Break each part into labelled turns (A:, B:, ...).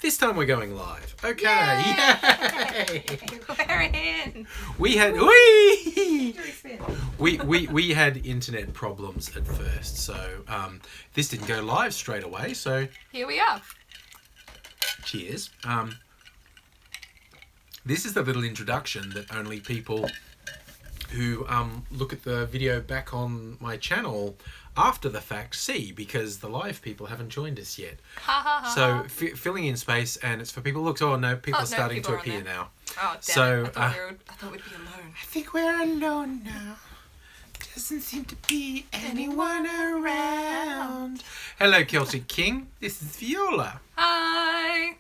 A: This time we're going live. Okay. Yay!
B: We're in.
A: We had we had internet problems at first, so this didn't go live straight away. So
B: Here we are.
A: cheers. This is the little introduction that only people who look at the video back on my channel after the fact see, because the live people haven't joined us yet.
B: Ha ha ha.
A: So filling in space, and it's for people. Look, oh no, people are starting
B: people
A: to
B: are on
A: appear
B: there.
A: now.
B: Oh, damn
A: So,
B: it. I thought we'd be alone.
A: I think we're alone now. Doesn't seem to be anyone around. Hello, Celtic King. This is Viola.
B: Hi.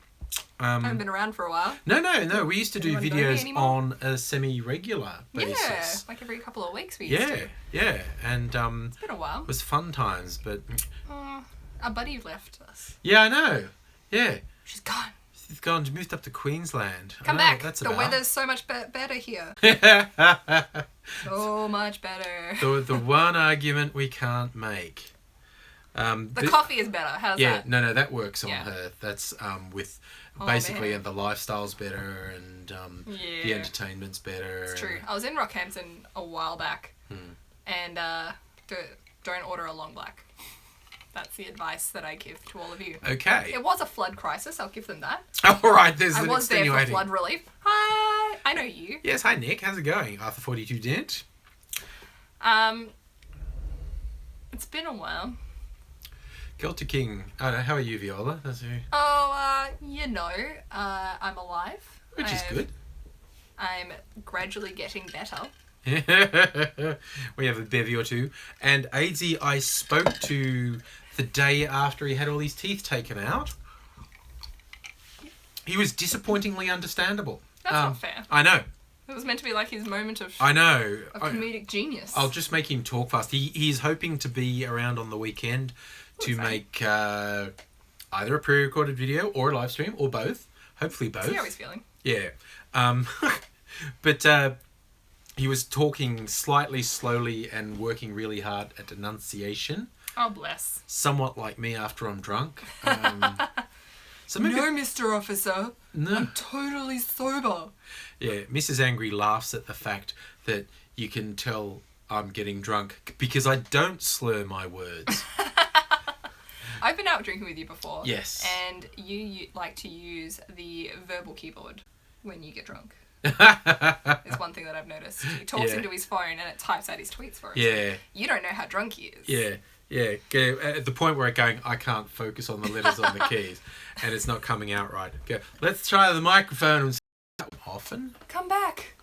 B: I haven't been around for a while.
A: No. We used to do
B: Anyone know me
A: videos
B: anymore?
A: on a semi-regular basis.
B: Yeah, like every couple of weeks we used to.
A: Yeah, and
B: It's been a while.
A: it was fun times. But
B: Our buddy left us.
A: yeah, I know. Yeah,
B: She's gone.
A: she's gone. She moved up to Queensland. I
B: Come
A: don't know
B: back.
A: what that's
B: The
A: about.
B: weather's so much better here. So much better.
A: the one argument we can't make.
B: The coffee is better. How's that?
A: No, that works on
B: Yeah.
A: her. That's with
B: Oh,
A: basically,
B: man.
A: and the lifestyle's better, and the
B: Yeah.
A: entertainment's better.
B: It's true. I was in Rockhampton a while back, and don't order a long black. That's the advice that I give to all of you.
A: Okay.
B: It was a flood crisis. I'll give them that.
A: All right. There's
B: I
A: an
B: was there for
A: extenuating.
B: flood relief. Hi, I know you.
A: Yes. Hi, Nick. How's it going? Arthur 42 Dent.
B: It's been a while.
A: Celtic King. I don't know. How are you, Viola? That's who.
B: Oh, I'm alive.
A: Which is good.
B: I'm gradually getting better.
A: We have a bevy or two. And AZ, I spoke to the day after he had all his teeth taken out. He was disappointingly understandable.
B: That's not fair.
A: I know.
B: It was meant to be like his moment of
A: I know.
B: comedic genius.
A: I'll just make him talk fast. He's hoping to be around on the weekend to make either a pre-recorded video or a live stream or both. Hopefully both.
B: See how he's feeling.
A: Yeah. But he was talking slightly slowly and working really hard at enunciation.
B: Oh, bless.
A: Somewhat like me after I'm drunk. So maybe,
B: No, Mr. Officer.
A: no.
B: I'm totally sober.
A: Yeah, Mrs. Angry laughs at the fact that you can tell I'm getting drunk because I don't slur my words.
B: I've been out drinking with you before.
A: Yes.
B: And you like to use the verbal keyboard when you get drunk. It's one thing that I've noticed. He talks into his phone and it types out his tweets for him.
A: Yeah.
B: You don't know how drunk he is.
A: Yeah. At the point where I'm going, I can't focus on the letters on the keys, and it's not coming out right. Go. Let's try the microphone and often.
B: Come back.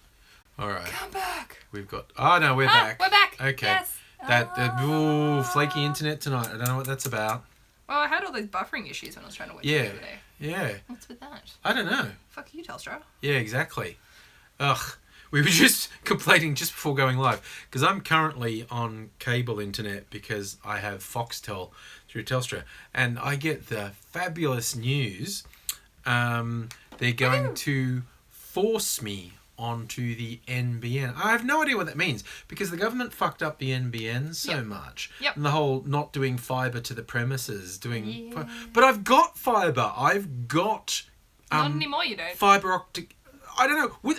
A: All right.
B: Come back.
A: We've got. Oh no, we're back.
B: We're back.
A: Okay.
B: Yes.
A: Ooh, flaky internet tonight. I don't know what that's about.
B: Well, I had all those buffering issues when I was trying to watch
A: Yeah.
B: the other day.
A: Yeah.
B: What's with that?
A: I don't know.
B: Fuck you, Telstra.
A: Yeah, exactly. Ugh. We were just complaining just before going live because I'm currently on cable internet because I have Foxtel through Telstra, and I get the fabulous news. They're going to force me onto the NBN. I have no idea what that means because the government fucked up the NBN so much.
B: Yep.
A: And the whole not doing fibre to the premises, but I've got fibre. I've got
B: Not anymore, you don't.
A: fibre optic. I don't know.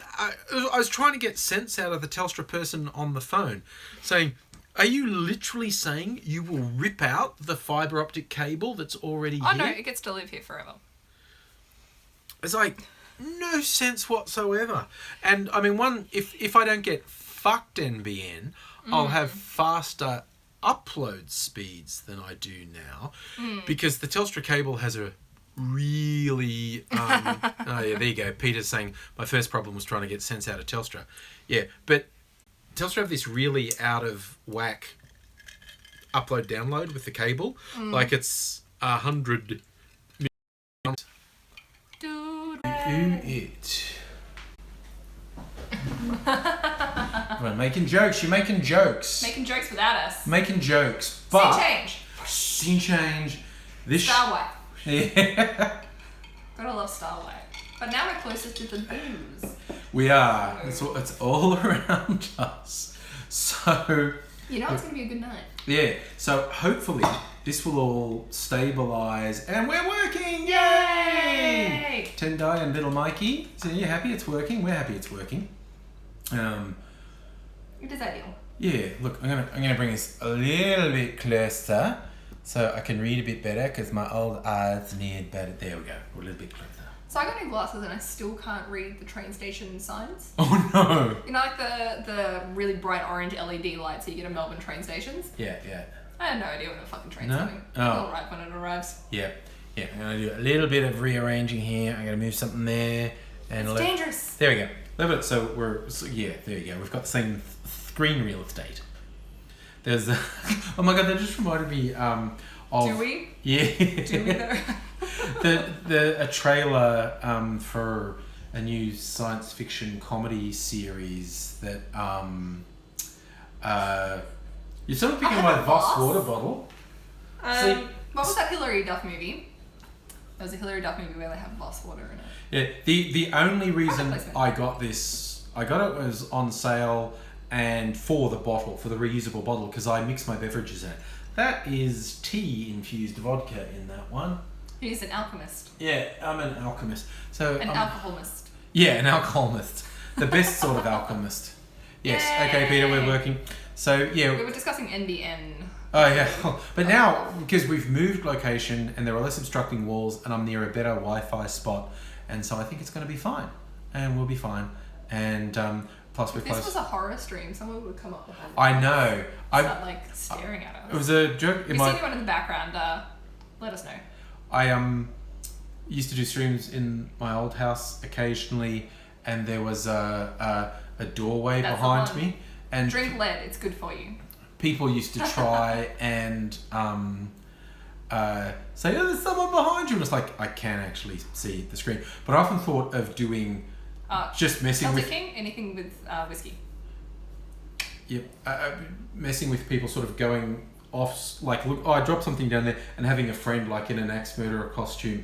A: I was trying to get sense out of the Telstra person on the phone, saying, "Are you literally saying you will rip out the fibre optic cable that's already
B: Oh,
A: here?"
B: no, it gets to live here forever.
A: It's like no sense whatsoever. And I mean, if I don't get fucked NBN, I'll have faster upload speeds than I do now, because the Telstra cable has a really oh yeah, there you go. Peter's saying my first problem was trying to get sense out of Telstra. Yeah, but Telstra have this really out of whack upload download with the cable. Like it's 100
B: Dude.
A: do it. We're making jokes. You're making jokes.
B: Making jokes without us.
A: Making jokes. But
B: Scene change.
A: scene change. This
B: Starway.
A: Yeah.
B: Gotta love Starway. But now we're closer to the booze.
A: We are. It's all around us. So
B: You know it's gonna be a good night.
A: yeah. So hopefully this will all stabilise, and we're working. Yay! Tendai and little Mikey. So you happy it's working? We're happy it's working.
B: It is ideal.
A: Yeah, look, I'm gonna bring this a little bit closer so I can read a bit better because my old eyes need better. There we go. We're a little bit closer.
B: So I got new glasses and I still can't read the train station signs.
A: Oh no!
B: You know, like the really bright orange LED lights that you get at Melbourne train stations?
A: Yeah.
B: I have no idea when the fucking train's
A: No?
B: coming.
A: Oh.
B: It'll arrive when it arrives.
A: Yeah. I'm gonna do a little bit of rearranging here. I'm gonna move something there. And
B: It's dangerous.
A: There we go. So there you go. We've got the same screen real estate. There's oh my god, that just reminded me of...
B: Do we?
A: Yeah.
B: Do we though?
A: a trailer for a new science fiction comedy series that you're sort of picking my Voss water bottle.
B: What was that Hilary Duff movie? There was a Hilary Duff movie where they have Voss water in it.
A: Yeah, the only reason I got it was on sale and for the reusable bottle, because I mix my beverages in it. That is tea infused vodka in that one.
B: He's an alchemist.
A: Yeah, I'm an alchemist. So
B: an alcoholist.
A: Yeah, an alcoholist. The best sort of alchemist. Yes. Yay. Okay, Peter, we're working. So yeah.
B: We were discussing NBN.
A: Oh yeah, but now because we've moved location and there are less obstructing walls and I'm near a better Wi-Fi spot, and so I think it's going to be fine, and we'll be fine. And plus we're
B: close. If this was a horror stream, someone would come up behind us.
A: I know.
B: Start like staring at us.
A: It was a joke.
B: If you see anyone in the background, let us know.
A: I used to do streams in my old house occasionally, and there was a doorway behind me. And
B: drink lead; it's good for you.
A: People used to try and say, "Oh, there's someone behind you," and it's like I can actually see the screen. But I often thought of doing just messing with
B: anything with whiskey.
A: Yep, messing with people, sort of going off, like, look, I dropped something down there, and having a friend like in an axe murderer costume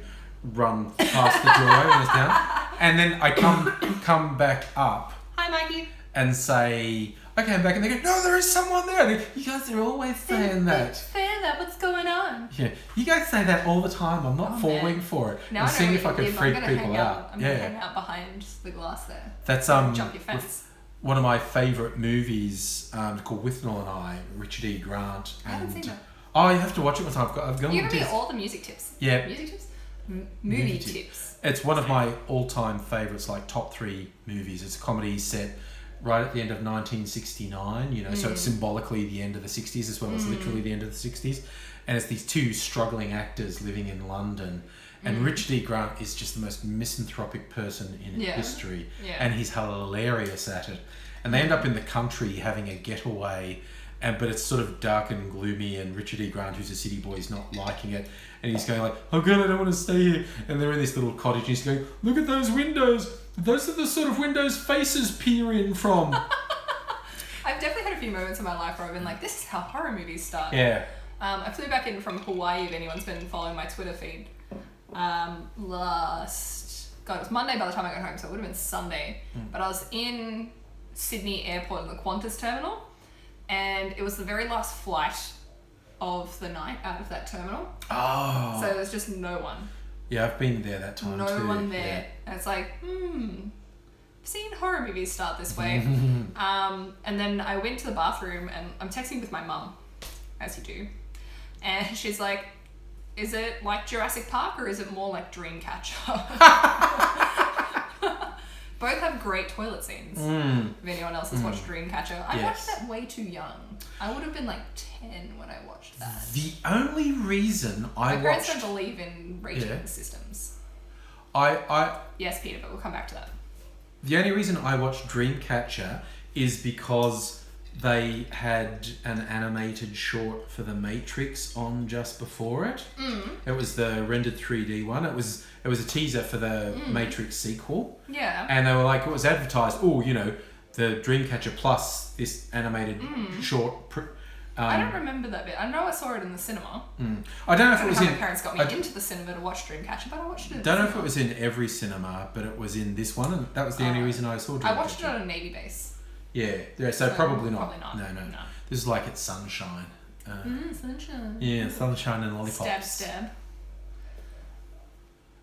A: run past the doorway when it's down, and then I come back up.
B: Hi, Mikey.
A: And say, okay, I'm back, and they go, no, there is someone there. And you guys are always saying that.
B: Saying that. What's going on?
A: Yeah, you guys say that all the time. I'm not falling for it.
B: Now
A: I'm seeing if I
B: could
A: freak people out.
B: I'm gonna hang out behind the glass there.
A: That's
B: jump your fence.
A: One of my favourite movies called Withnell and I, Richard E. Grant.
B: I haven't seen that.
A: Oh, you have to watch it one time. I've gone.
B: You give me all the music tips.
A: Yeah.
B: Music tips? Movie tips.
A: It's one of my all-time favourites, like top 3 movies. It's a comedy set right at the end of 1969, so it's symbolically the end of the 60s as well as literally the end of the 60s. And it's these 2 struggling actors living in London. And Richard E. Grant is just the most misanthropic person in history. Yeah. And he's hilarious at it. And they end up in the country having a getaway, but it's sort of dark and gloomy, and Richard E. Grant, who's a city boy, is not liking it. And he's going like, oh God, I don't want to stay here. And they're in this little cottage, and he's going, look at those windows. Those are the sort of windows faces peer in from.
B: I've definitely had a few moments in my life where I've been like, this is how horror movies start.
A: Yeah.
B: I flew back in from Hawaii, if anyone's been following my Twitter feed. It was Monday by the time I got home, so it would have been Sunday. But I was in Sydney Airport at the Qantas terminal, and it was the very last flight of the night out of that terminal.
A: Oh.
B: So there's just no one.
A: Yeah, I've been there that time too.
B: No one there. Yeah. And it's like, I've seen horror movies start this way. And then I went to the bathroom, and I'm texting with my mum, as you do. And she's like, is it like Jurassic Park or is it more like Dreamcatcher? Both have great toilet scenes. If anyone else has watched Dreamcatcher. I watched that way too young. I would have been like 10 when I watched that.
A: The only reason
B: My parents don't believe in rating systems. Yes, Peter, but we'll come back to that.
A: The only reason I watched Dreamcatcher is because they had an animated short for The Matrix on just before it. It was the rendered 3D one. It was a teaser for the Matrix sequel.
B: Yeah.
A: And they were like, it was advertised, the Dreamcatcher plus this animated short.
B: I don't remember that bit. I know I saw it in the cinema.
A: I don't know if it was in...
B: My parents got me into the cinema to watch Dreamcatcher, but I watched it in
A: don't know if it was in every cinema, but it was in this one, and that was the only reason I saw Dreamcatcher.
B: I watched it on a Navy base.
A: Yeah, so probably not.
B: Probably not.
A: No. This is like it's sunshine.
B: Sunshine.
A: Yeah, sunshine and lollipops.
B: Stab.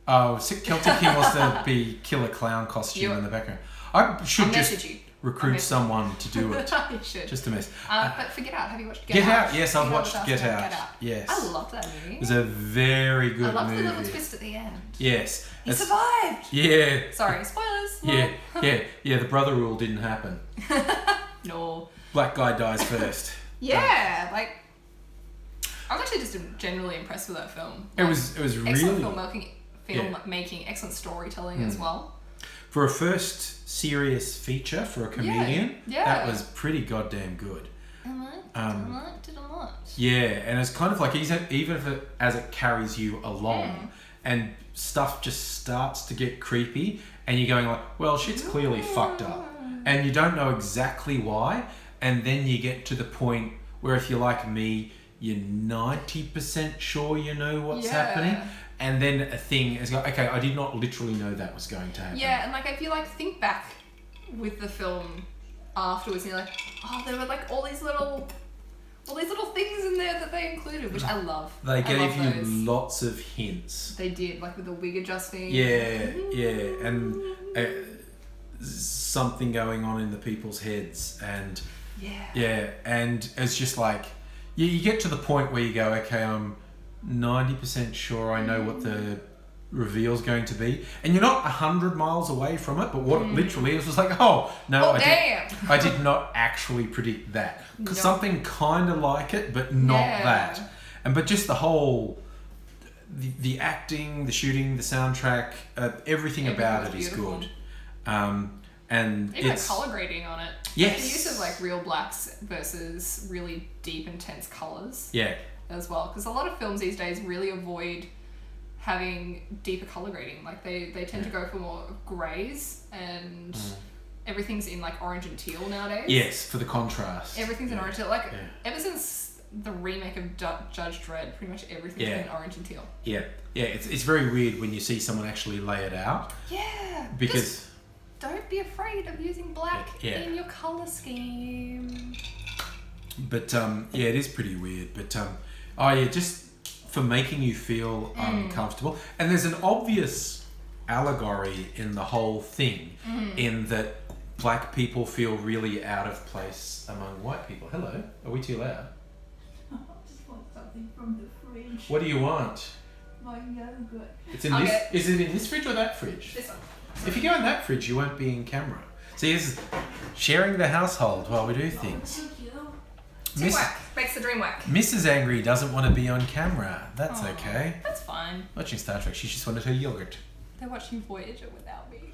A: Oh, Celtic King wants to be killer clown costume in the background. I should just recruit someone to do it.
B: You should.
A: Just a mess.
B: But for Get Out, have you watched
A: Get Out? Yes, I've watched Get Out. Yes.
B: I loved that movie.
A: It was a very good movie. I loved
B: the little twist at the end.
A: Yes.
B: He survived!
A: Yeah.
B: Sorry, spoilers.
A: Yeah, the brother rule didn't happen.
B: No.
A: Black guy dies first.
B: Yeah, like... I was actually just generally impressed with that film.
A: It was really...
B: Excellent filmmaking, excellent storytelling as well.
A: For a first serious feature for a comedian, that was pretty goddamn good.
B: I liked it a lot.
A: Yeah, and it's kind of like, even if as it carries you along, and stuff just starts to get creepy, and you're going like, well, shit's clearly fucked up. And you don't know exactly why, and then you get to the point where if you're like me, you're 90% sure you know what's happening. And then a thing is like, okay, I did not literally know that was going to happen.
B: Yeah, and like if you like think back with the film afterwards, and you're like, oh, there were like all these little things in there that they included, which I love.
A: They gave you lots of hints.
B: They did, like with the wig adjusting.
A: Yeah, and something going on in the people's heads, and and it's just like you get to the point where you go, okay, I'm 90% sure I know what the reveal's going to be, and you're not 100 miles away from it, but what it literally is was like, oh no, I did not actually predict that. Something kind of like it, but not that. But just the whole the acting, the shooting, the soundtrack, everything about it is good. And
B: even
A: it's
B: color grading on it.
A: Yes.
B: The use of like real blacks versus really deep, intense colors.
A: Yeah.
B: As well, because a lot of films these days really avoid having deeper color grading. Like they tend to go for more greys, and everything's in like orange and teal nowadays.
A: Yes, for the contrast.
B: Everything's in orange and teal. Like ever since the remake of Judge Dredd, pretty much everything's been orange and teal. Yeah,
A: it's very weird when you see someone actually lay it out.
B: Yeah.
A: Because
B: don't be afraid of using black in your color scheme.
A: But it is pretty weird. But just for making you feel uncomfortable. And there's an obvious allegory in the whole thing, in that black people feel really out of place among white people. Hello, are we too loud?
C: I just want something from the fridge.
A: What do you want?
C: My yogurt.
A: It's in this. Is it in this fridge or that fridge?
B: This one.
A: If you go in that fridge, you won't be in camera. See, this is sharing the household while we do things.
C: Thank you.
B: Teamwork makes the dream work.
A: Mrs. Angry doesn't want to be on camera. That's okay.
B: That's fine.
A: Watching Star Trek, she just wanted her yogurt.
B: They're watching Voyager without me.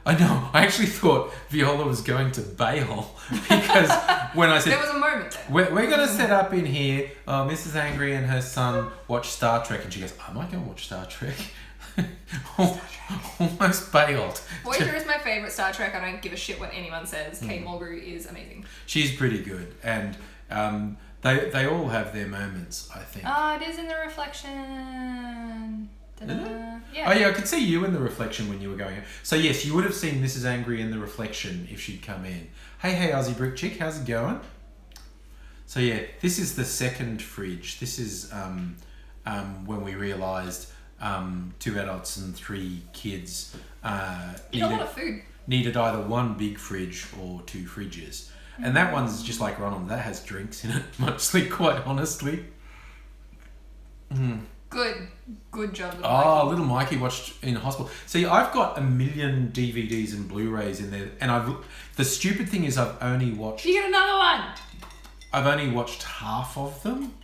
A: I know. I actually thought Viola was going to bail because when I said
B: there was a moment there.
A: We're going to set up in here. Mrs. Angry and her son watch Star Trek, and she goes, "I might go watch Star Trek." Almost bailed.
B: Voyager is my favourite Star Trek. I don't give a shit what anyone says. Kate Mulgrew is amazing.
A: She's pretty good, and they all have their moments, I think.
B: Oh, it is in the reflection.
A: Yeah. Oh yeah, I could see you in the reflection when you were going in. So yes, you would have seen Mrs. Angry in the reflection if she'd come in. Hey Aussie Brick Chick, how's it going? So yeah, this is the second fridge. This is when we realised 2 adults and 3 kids
B: eat a lot of food.
A: Needed either one big fridge or 2 fridges. And that one's just like Ronald, that has drinks in it, mostly, quite honestly.
B: Good job, little
A: Mikey. Little Mikey watched in hospital. See, I've got 1 million DVDs and Blu-rays in there, and the stupid thing is I've only watched...
B: You get another one!
A: I've only watched half of them.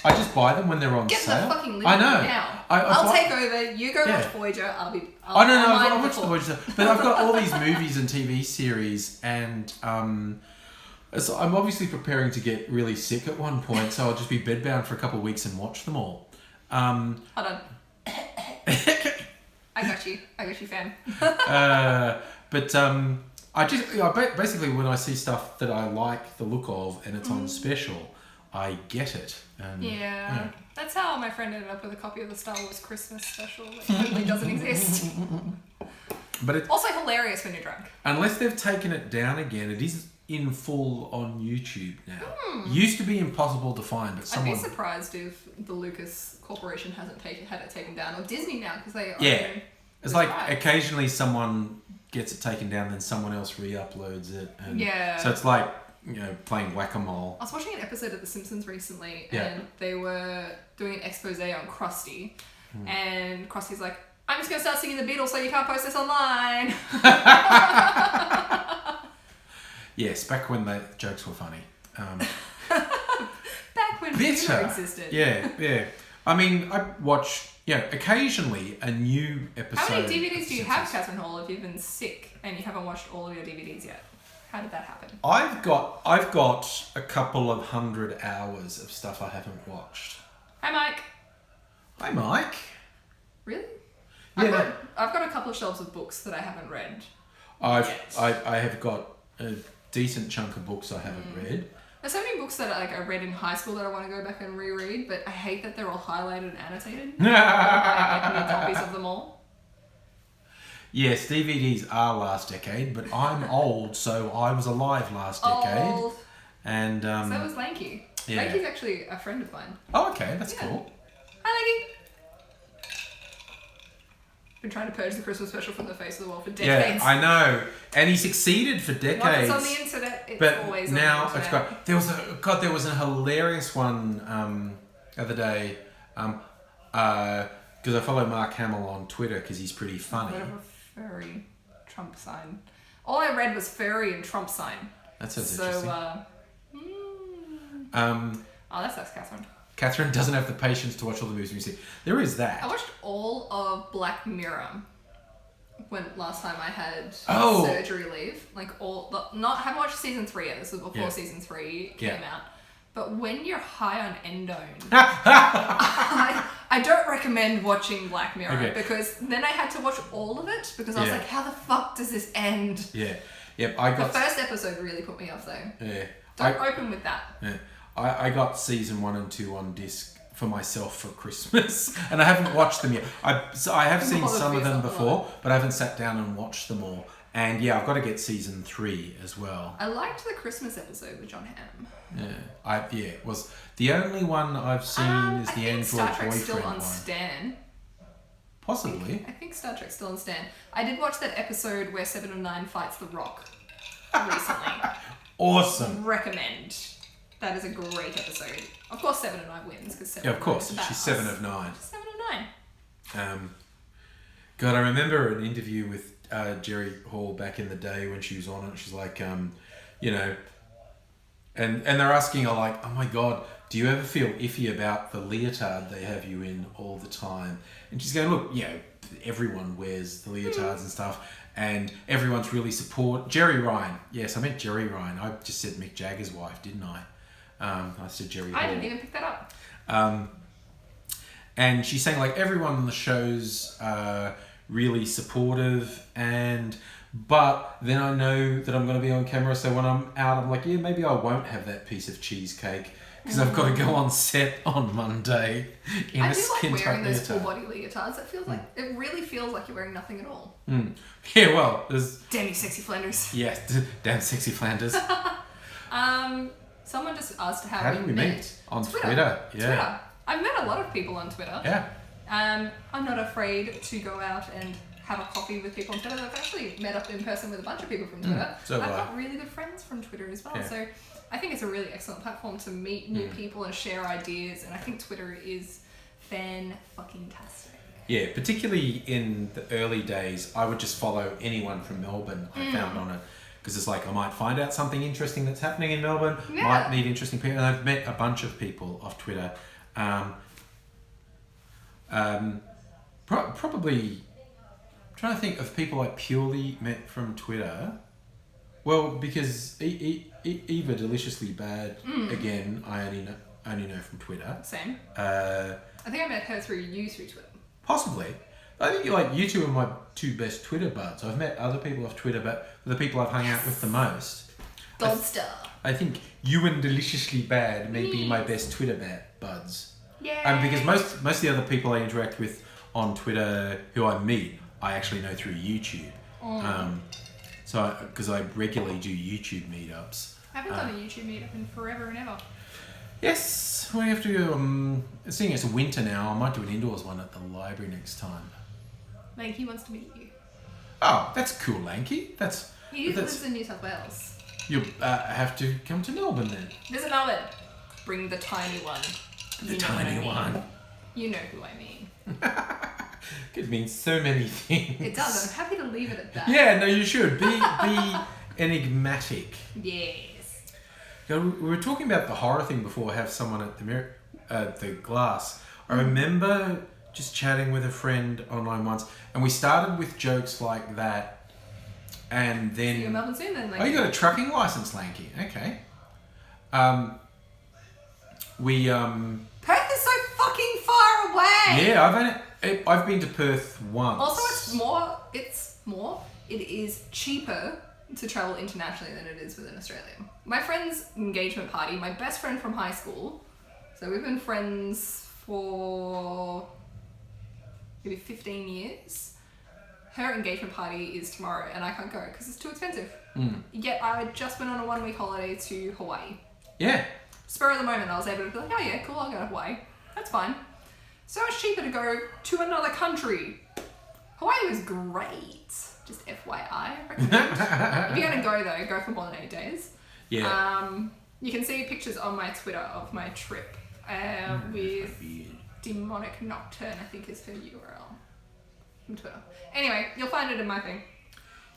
A: I just buy them when they're on sale.
B: Get the fucking living room now. I'll take over. You go watch Voyager. I'll
A: watch the Voyager. But I've got all these movies and TV series, and so I'm obviously preparing to get really sick at one point, so I'll just be bedbound for a couple of weeks and watch them all.
B: Hold on. I got you, fam.
A: Basically when I see stuff that I like the look of and it's on special, I get it. And,
B: that's how my friend ended up with a copy of the Star Wars Christmas special that totally doesn't exist.
A: But it's
B: also hilarious when you're drunk.
A: Unless they've taken it down again, it is in full on YouTube now. Used to be impossible to find, but
B: I'd be surprised if the Lucas Corporation had it taken down, or Disney now, because they own
A: It's like occasionally someone gets it taken down, then someone else re-uploads it. And so it's like, playing whack-a-mole.
B: I was watching an episode of The Simpsons recently, and they were doing an expose on Krusty, and Krusty's like, I'm just going to start singing the Beatles so you can't post this online.
A: Yes, back when the jokes were funny.
B: Back when humor existed.
A: Yeah. I mean, I watch, occasionally a new episode.
B: How many DVDs do you have, Catherine Hall, if you've been sick and you haven't watched all of your DVDs yet? How did that happen? I've
A: got a couple of 100 hours of stuff I haven't watched.
B: Hi, Mike.
A: Hi, Mike.
B: Really?
A: Yeah.
B: I've got a couple of shelves of books that I haven't read.
A: I have got a decent chunk of books I haven't read.
B: There's so many books that I read in high school that I want to go back and reread, but I hate that they're all highlighted and annotated. I need copies of them all.
A: Yes, DVDs are last decade, but I'm old, so I was alive last decade.
B: Old.
A: And
B: so was Lanky.
A: Yeah.
B: Lanky's actually a friend of mine.
A: Oh, okay, that's cool.
B: Hi, Lanky. Been trying to purge the Christmas special from the face of the world for decades.
A: Yeah, I know, and he succeeded for decades.
B: Once it's on the internet, it's
A: but
B: always
A: now
B: on the internet.
A: it's got there was a hilarious one the other day because I follow Mark Hamill on Twitter because he's pretty funny.
B: Whatever furry Trump sign. All I read was furry and Trump sign.
A: That sounds interesting.
B: Oh, that's Catherine.
A: Catherine doesn't have the patience to watch all the movies we see. There is that.
B: I watched all of Black Mirror when last time I had surgery leave. Haven't watched season 3 yet. This was before season 3 came out. But when you're high on endone, I don't recommend watching Black Mirror because then I had to watch all of it because I was like, how the fuck does this end?
A: Yeah. Yep.
B: The first episode really put me off though.
A: Yeah.
B: Don't open with that.
A: Yeah. I got season 1 and 2 on disc for myself for Christmas, and I haven't watched them yet. I have seen some of them before, but I haven't sat down and watched them all. And I've got to get season 3 as well.
B: I liked the Christmas episode with John Hamm.
A: Yeah, it was the only one I've seen is the Android
B: Star Trek's
A: boyfriend
B: still on
A: one.
B: Stan.
A: Possibly.
B: I think Star Trek's still on Stan. I did watch that episode where 7 of 9 fights The Rock recently.
A: Awesome.
B: Recommend. That is a great episode. Of course, 7 of 9 wins because 7
A: of course, she's 7 of 9.
B: 7 of 9.
A: God, I remember an interview with Jerry Hall back in the day when she was on it. She's like, and they're asking her like, oh my God, do you ever feel iffy about the leotard they have you in all the time? And she's going, look, everyone wears the leotards and stuff. And everyone's really Jerry Ryan. Yes, I meant Jerry Ryan. I just said Mick Jagger's wife, didn't I? I said Jerry Hall.
B: I didn't even pick that up.
A: And she's saying like everyone on the show's really supportive, but then I know that I'm going to be on camera, so when I'm out, I'm like, maybe I won't have that piece of cheesecake because I've got to go on set on Monday in a skin tight
B: wearing those
A: leotard.
B: full body leotards. It really feels like you're wearing nothing at all.
A: Yeah, well, there's
B: damn you, sexy Flanders.
A: Yeah, damn sexy Flanders.
B: Someone just asked
A: how did we meet on Twitter. Yeah.
B: Twitter. I've met a lot of people on Twitter.
A: Yeah.
B: I'm not afraid to go out and have a coffee with people on Twitter. I've actually met up in person with a bunch of people from Twitter.
A: So
B: I've got really good friends from Twitter as well. Yeah. So I think it's a really excellent platform to meet new people and share ideas. And I think Twitter is fan-fucking-tastic.
A: Yeah, particularly in the early days, I would just follow anyone from Melbourne I found on it. Because it's like, I might find out something interesting that's happening in Melbourne, might meet interesting people. And I've met a bunch of people off Twitter. Probably trying to think of people I purely met from Twitter. Well, because Eva Deliciously Bad, again, I only know from Twitter.
B: Same. I think I met her through Twitter.
A: Possibly. I think you two are my 2 best Twitter buds. I've met other people off Twitter, but the people I've hung out with the most.
B: Gold star.
A: I think you and Deliciously Bad may be my best Twitter buds.
B: Yeah.
A: Because most of the other people I interact with on Twitter who I meet, I actually know through YouTube. So, because I regularly do YouTube meetups.
B: I haven't done a YouTube meetup in forever and ever.
A: Yes, we have to go. Seeing it's winter now, I might do an indoors one at the library next time.
B: Lanky wants to meet you.
A: Oh, that's cool, Lanky.
B: He lives in New South Wales.
A: You'll have to come to Melbourne then.
B: Visit Melbourne. Bring the tiny one.
A: The tiny one.
B: You know who I mean.
A: Could mean so many things.
B: It does. I'm happy to leave it at that.
A: Yeah, no, you should. Be enigmatic.
B: Yes.
A: You know, we were talking about the horror thing before. Have someone at the mirror, the glass. I remember just chatting with a friend online once, and we started with jokes like that, and then.
B: See you in Melbourne soon then.
A: Oh, you got a trucking license, Lanky. Okay.
B: Perth is so fucking far away.
A: Yeah, I've been to Perth once.
B: Also, it is cheaper to travel internationally than it is within Australia. My friend's engagement party, my best friend from high school, so we've been friends for maybe 15 years. Her engagement party is tomorrow and I can't go because it's too expensive. Yet I had just been on a 1-week holiday to Hawaii.
A: Yeah.
B: Spur of the moment, I was able to be like, oh yeah, cool, I'll go to Hawaii. That's fine. So much cheaper to go to another country. Hawaii was great. Just FYI, I recommend. If you're going to go though, go for more than 8 days.
A: Yeah.
B: You can see pictures on my Twitter of my trip with Demonic Nocturne, I think is her URL from Twitter. Anyway, you'll find it in my thing.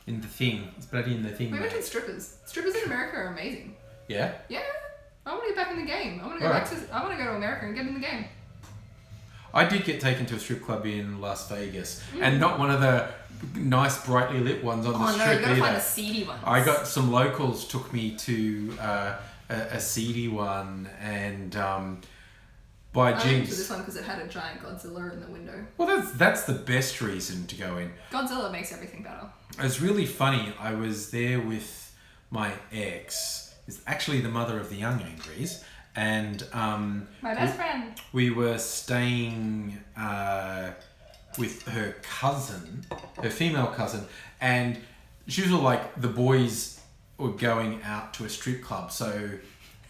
A: In the thing. It's bloody in the thing.
B: We went to strippers. Strippers in America are amazing.
A: Yeah?
B: Yeah. I want to get back in the game. I want to go to America and get in the game.
A: I did get taken to a strip club in Las Vegas, and not one of the nice, brightly lit ones on the strip
B: you gotta
A: either.
B: find the seedy ones.
A: I got some locals took me to a seedy one, and by
B: I went
A: jinx.
B: to this one because it had a giant Godzilla in the window.
A: Well, that's the best reason to go in.
B: Godzilla makes everything better.
A: It's really funny. I was there with my ex. It's actually the mother of the young Angries. And
B: My best friend.
A: we were staying with her cousin, her female cousin, and she was all like, the boys were going out to a strip club, so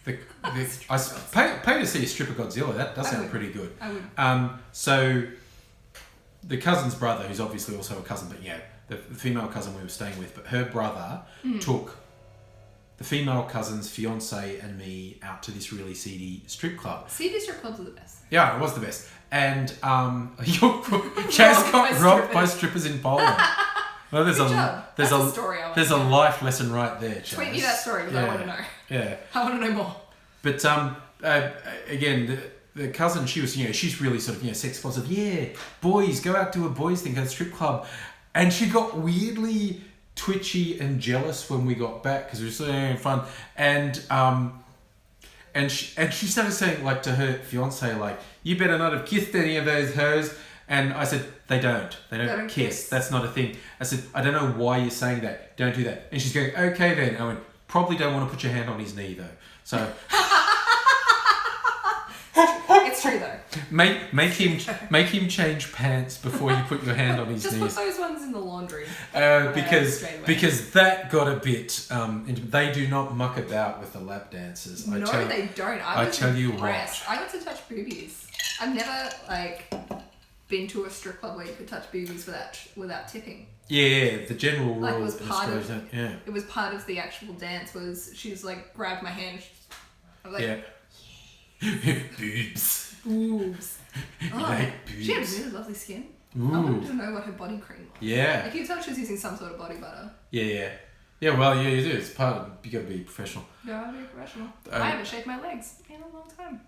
A: I pay to see a strip of Godzilla. That does sound pretty good.
B: I would.
A: So the cousin's brother, who's obviously also a cousin, but yeah, the female cousin we were staying with, but her brother took the female cousin's fiance and me out to this really seedy strip club.
B: Seedy strip clubs are the best.
A: Yeah, it was the best. And Chaz got robbed by strippers in Poland. Well, there's a
B: story
A: there's a life lesson right there, Chaz.
B: Tweet me that story because I want to know.
A: Yeah.
B: I want to know more.
A: But again, the cousin, she was, she's really sort of, sex positive. Yeah, boys, go out to a boys thing, go to a strip club. And she got weirdly twitchy and jealous when we got back because we were so having fun. And she started saying, like, to her fiance, like, you better not have kissed any of those hoes. And I said, they don't kiss. That's not a thing. I said, I don't know why you're saying that. Don't do that. And she's going, okay then. I went, probably don't want to put your hand on his knee though. So
B: It's true though.
A: make him change pants before you put your hand on his
B: Just
A: knees.
B: put those ones in the laundry.
A: Because that got a bit. They do not muck about with the lap dancers.
B: They don't. I tell you what. I got to touch boobies. I've never been to a strip club where you could touch boobies without tipping.
A: Yeah, the general rule
B: was
A: in
B: part
A: Australia.
B: of
A: Yeah.
B: It was part of the actual dance. She was like grabbed my hand. I was like,
A: Yeah. Boobs.
B: boobs.
A: You
B: Oh,
A: like boobs?
B: she had really lovely skin.
A: Ooh.
B: I wanted to know what her body cream was.
A: Yeah.
B: Like you could tell she was using some sort of body butter.
A: Yeah. Yeah, well, yeah, you do. It's part of you gotta be professional.
B: No, I'll be professional. I haven't shaved my legs in a long time.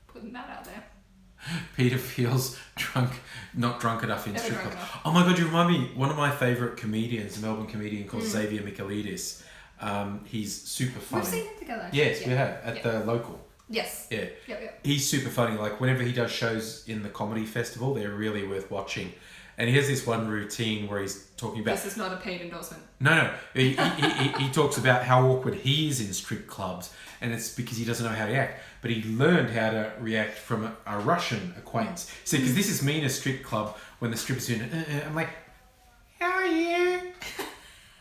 B: Putting that out there.
A: Peter feels not drunk enough in
B: Never
A: strip
B: drunk
A: club.
B: enough.
A: Oh my god, you remind me, one of my favourite comedians, a Melbourne comedian called Xavier Kalidas. He's super funny.
B: We've seen him together.
A: Yes, we have, at the local.
B: Yes.
A: Yeah.
B: Yep.
A: He's super funny. Like, whenever he does shows in the comedy festival, they're really worth watching. And he has this one routine where he's talking about...
B: This is not a paid endorsement.
A: No. He talks about how awkward he is in strip clubs, and it's because he doesn't know how to act. But he learned how to react from a Russian acquaintance. See, because this is me in a strip club when the stripper's doing I'm like, how are you?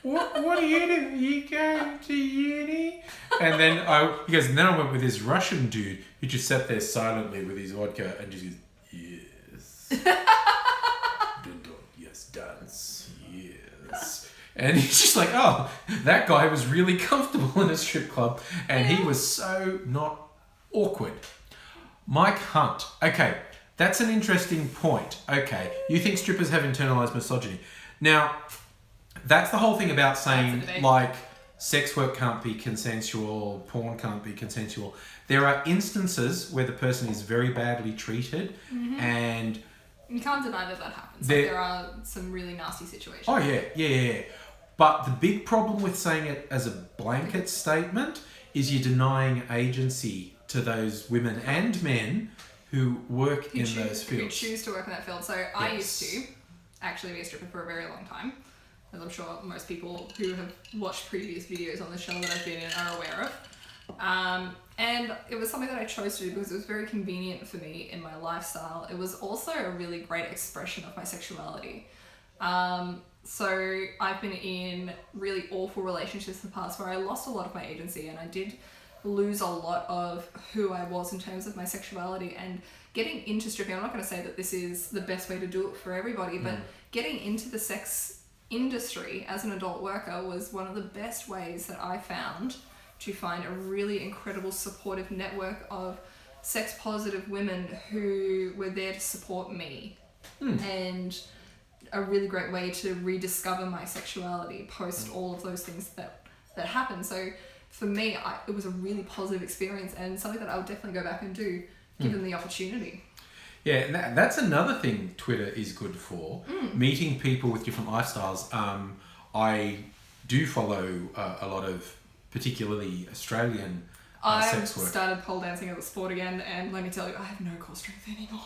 A: what do you do? You go to uni? And then he goes, and then I went with this Russian dude who just sat there silently with his vodka and just goes, yes. Yes, dance. Yes. And he's just like, oh, that guy was really comfortable in a strip club and he was so not awkward. Mike Hunt. Okay, that's an interesting point. Okay, you think strippers have internalized misogyny. Now, that's the whole thing about saying, like, sex work can't be consensual, porn can't be consensual. There are instances where the person is very badly treated and...
B: You can't deny that happens. There are some really nasty situations.
A: Oh, yeah. But the big problem with saying it as a blanket statement is you're denying agency to those women and men who work in those fields.
B: Who choose to work in that field. So I used to actually be a stripper for a very long time, as I'm sure most people who have watched previous videos on the show that I've been in are aware of. And it was something that I chose to do because it was very convenient for me in my lifestyle. It was also a really great expression of my sexuality. So I've been in really awful relationships in the past where I lost a lot of my agency and I did lose a lot of who I was in terms of my sexuality. And getting into stripping, I'm not going to say that this is the best way to do it for everybody, but getting into the sex industry as an adult worker was one of the best ways that I found to find a really incredible supportive network of sex positive women who were there to support me. And a really great way to rediscover my sexuality post all of those things that happened. So for me, it was a really positive experience and something that I would definitely go back and do given the opportunity.
A: Yeah, and that's another thing Twitter is good for, meeting people with different lifestyles. I do follow a lot of particularly Australian sex work.
B: I've started pole dancing as a sport again, and let me tell you, I have no core strength anymore.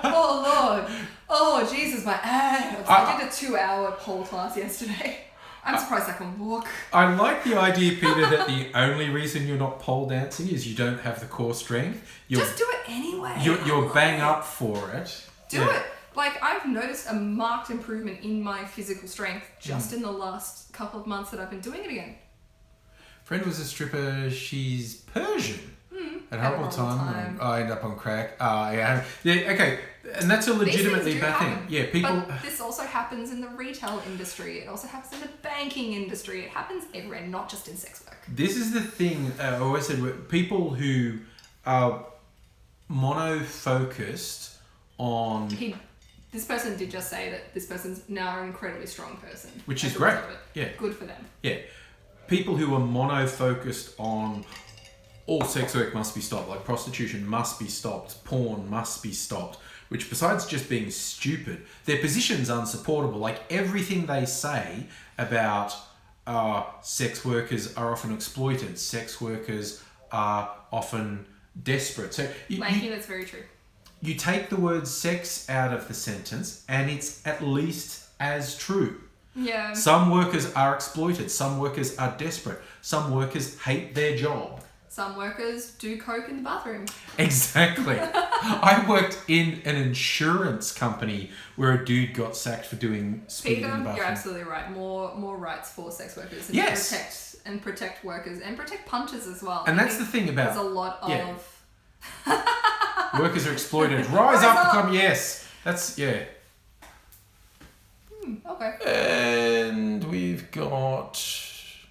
B: Oh Lord, oh Jesus, my abs! I did a 2-hour pole class yesterday. I'm surprised I can walk.
A: I like the idea, Peter, that the only reason you're not pole dancing is you don't have the core strength.
B: Just do it anyway.
A: You're bang up for it.
B: Do it. Like, I've noticed a marked improvement in my physical strength just in the last couple of months that I've been doing it again.
A: Friend was a stripper. She's Persian. Had a horrible time. I ended up on crack. Yeah, okay. And that's a legitimately bad thing. Yeah, people...
B: But this also happens in the retail industry. It also happens in the banking industry. It happens everywhere, not just in sex work.
A: This is the thing I always said. People who are mono-focused on...
B: This person did just say that this person's now an incredibly strong person.
A: Which is great. Yeah.
B: Good for them.
A: Yeah. People who are mono-focused on all sex work must be stopped, like prostitution must be stopped, porn must be stopped, which besides just being stupid, their position's unsupportable. Like everything they say about sex workers are often exploited, sex workers are often desperate. So
B: that's very true.
A: You take the word sex out of the sentence and it's at least as true.
B: Yeah.
A: Some workers are exploited. Some workers are desperate. Some workers hate their job.
B: Some workers do coke in the bathroom.
A: Exactly. I worked in an insurance company where a dude got sacked for doing speed in the bathroom.
B: You're absolutely right. More rights for sex workers and protect workers and protect punters as well.
A: And that's the thing about...
B: There's a lot of...
A: Workers are exploited. Rise up, come yes. That's, yeah.
B: Okay.
A: And we've got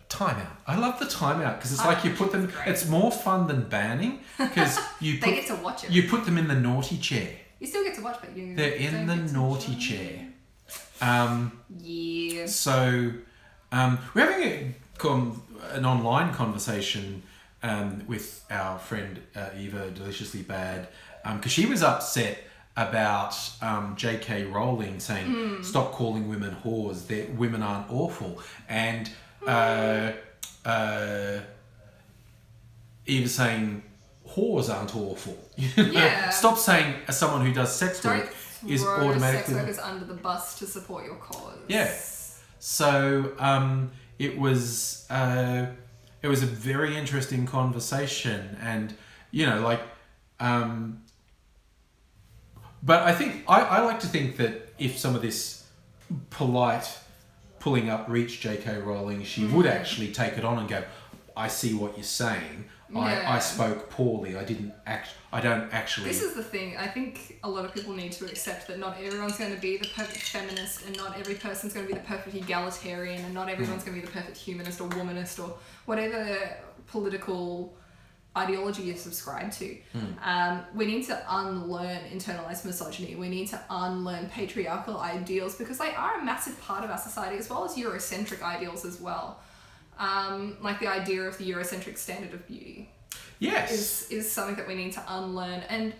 A: timeout. I love the timeout because it's like you put them... It's more fun than banning because you put...
B: They get to watch it.
A: You put them in the naughty chair.
B: You still get to watch, but you...
A: They're in the naughty chair.
B: Yeah.
A: So, we're having an online conversation with our friend Eva, Deliciously Bad, because she was upset about J.K. Rowling saying, stop calling women whores, women aren't awful. And Eva saying, whores aren't awful.
B: Yeah.
A: Stop saying someone who does sex work is automatically...
B: sex workers under the bus to support your cause.
A: Yeah. So it was a very interesting conversation, and but I think I like to think that if some of this polite pulling up reach J.K. Rowling, she would actually take it on and go, I see what you're saying. I spoke poorly. I don't actually...
B: This is the thing. I think a lot of people need to accept that not everyone's going to be the perfect feminist, and not every person's going to be the perfect egalitarian, and not everyone's going to be the perfect humanist or womanist or whatever political ideology you subscribe to. We need to unlearn internalized misogyny. We need to unlearn patriarchal ideals, because they are a massive part of our society, as well as Eurocentric ideals as well. Like the idea of the Eurocentric standard of beauty.
A: Yes.
B: Is something that we need to unlearn. And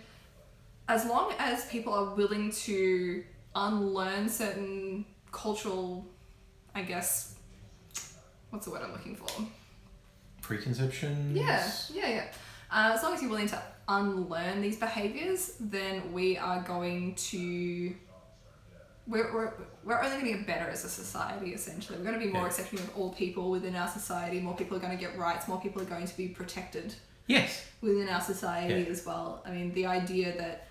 B: as long as people are willing to unlearn certain cultural, I guess, what's the word I'm looking for?
A: Preconceptions?
B: Yeah. As long as you're willing to unlearn these behaviours, then we are going to... We're only going to get better as a society, essentially. We're going to be more accepting of all people within our society. More people are going to get rights. More people are going to be protected.
A: Yes.
B: Within our society as well. I mean, the idea that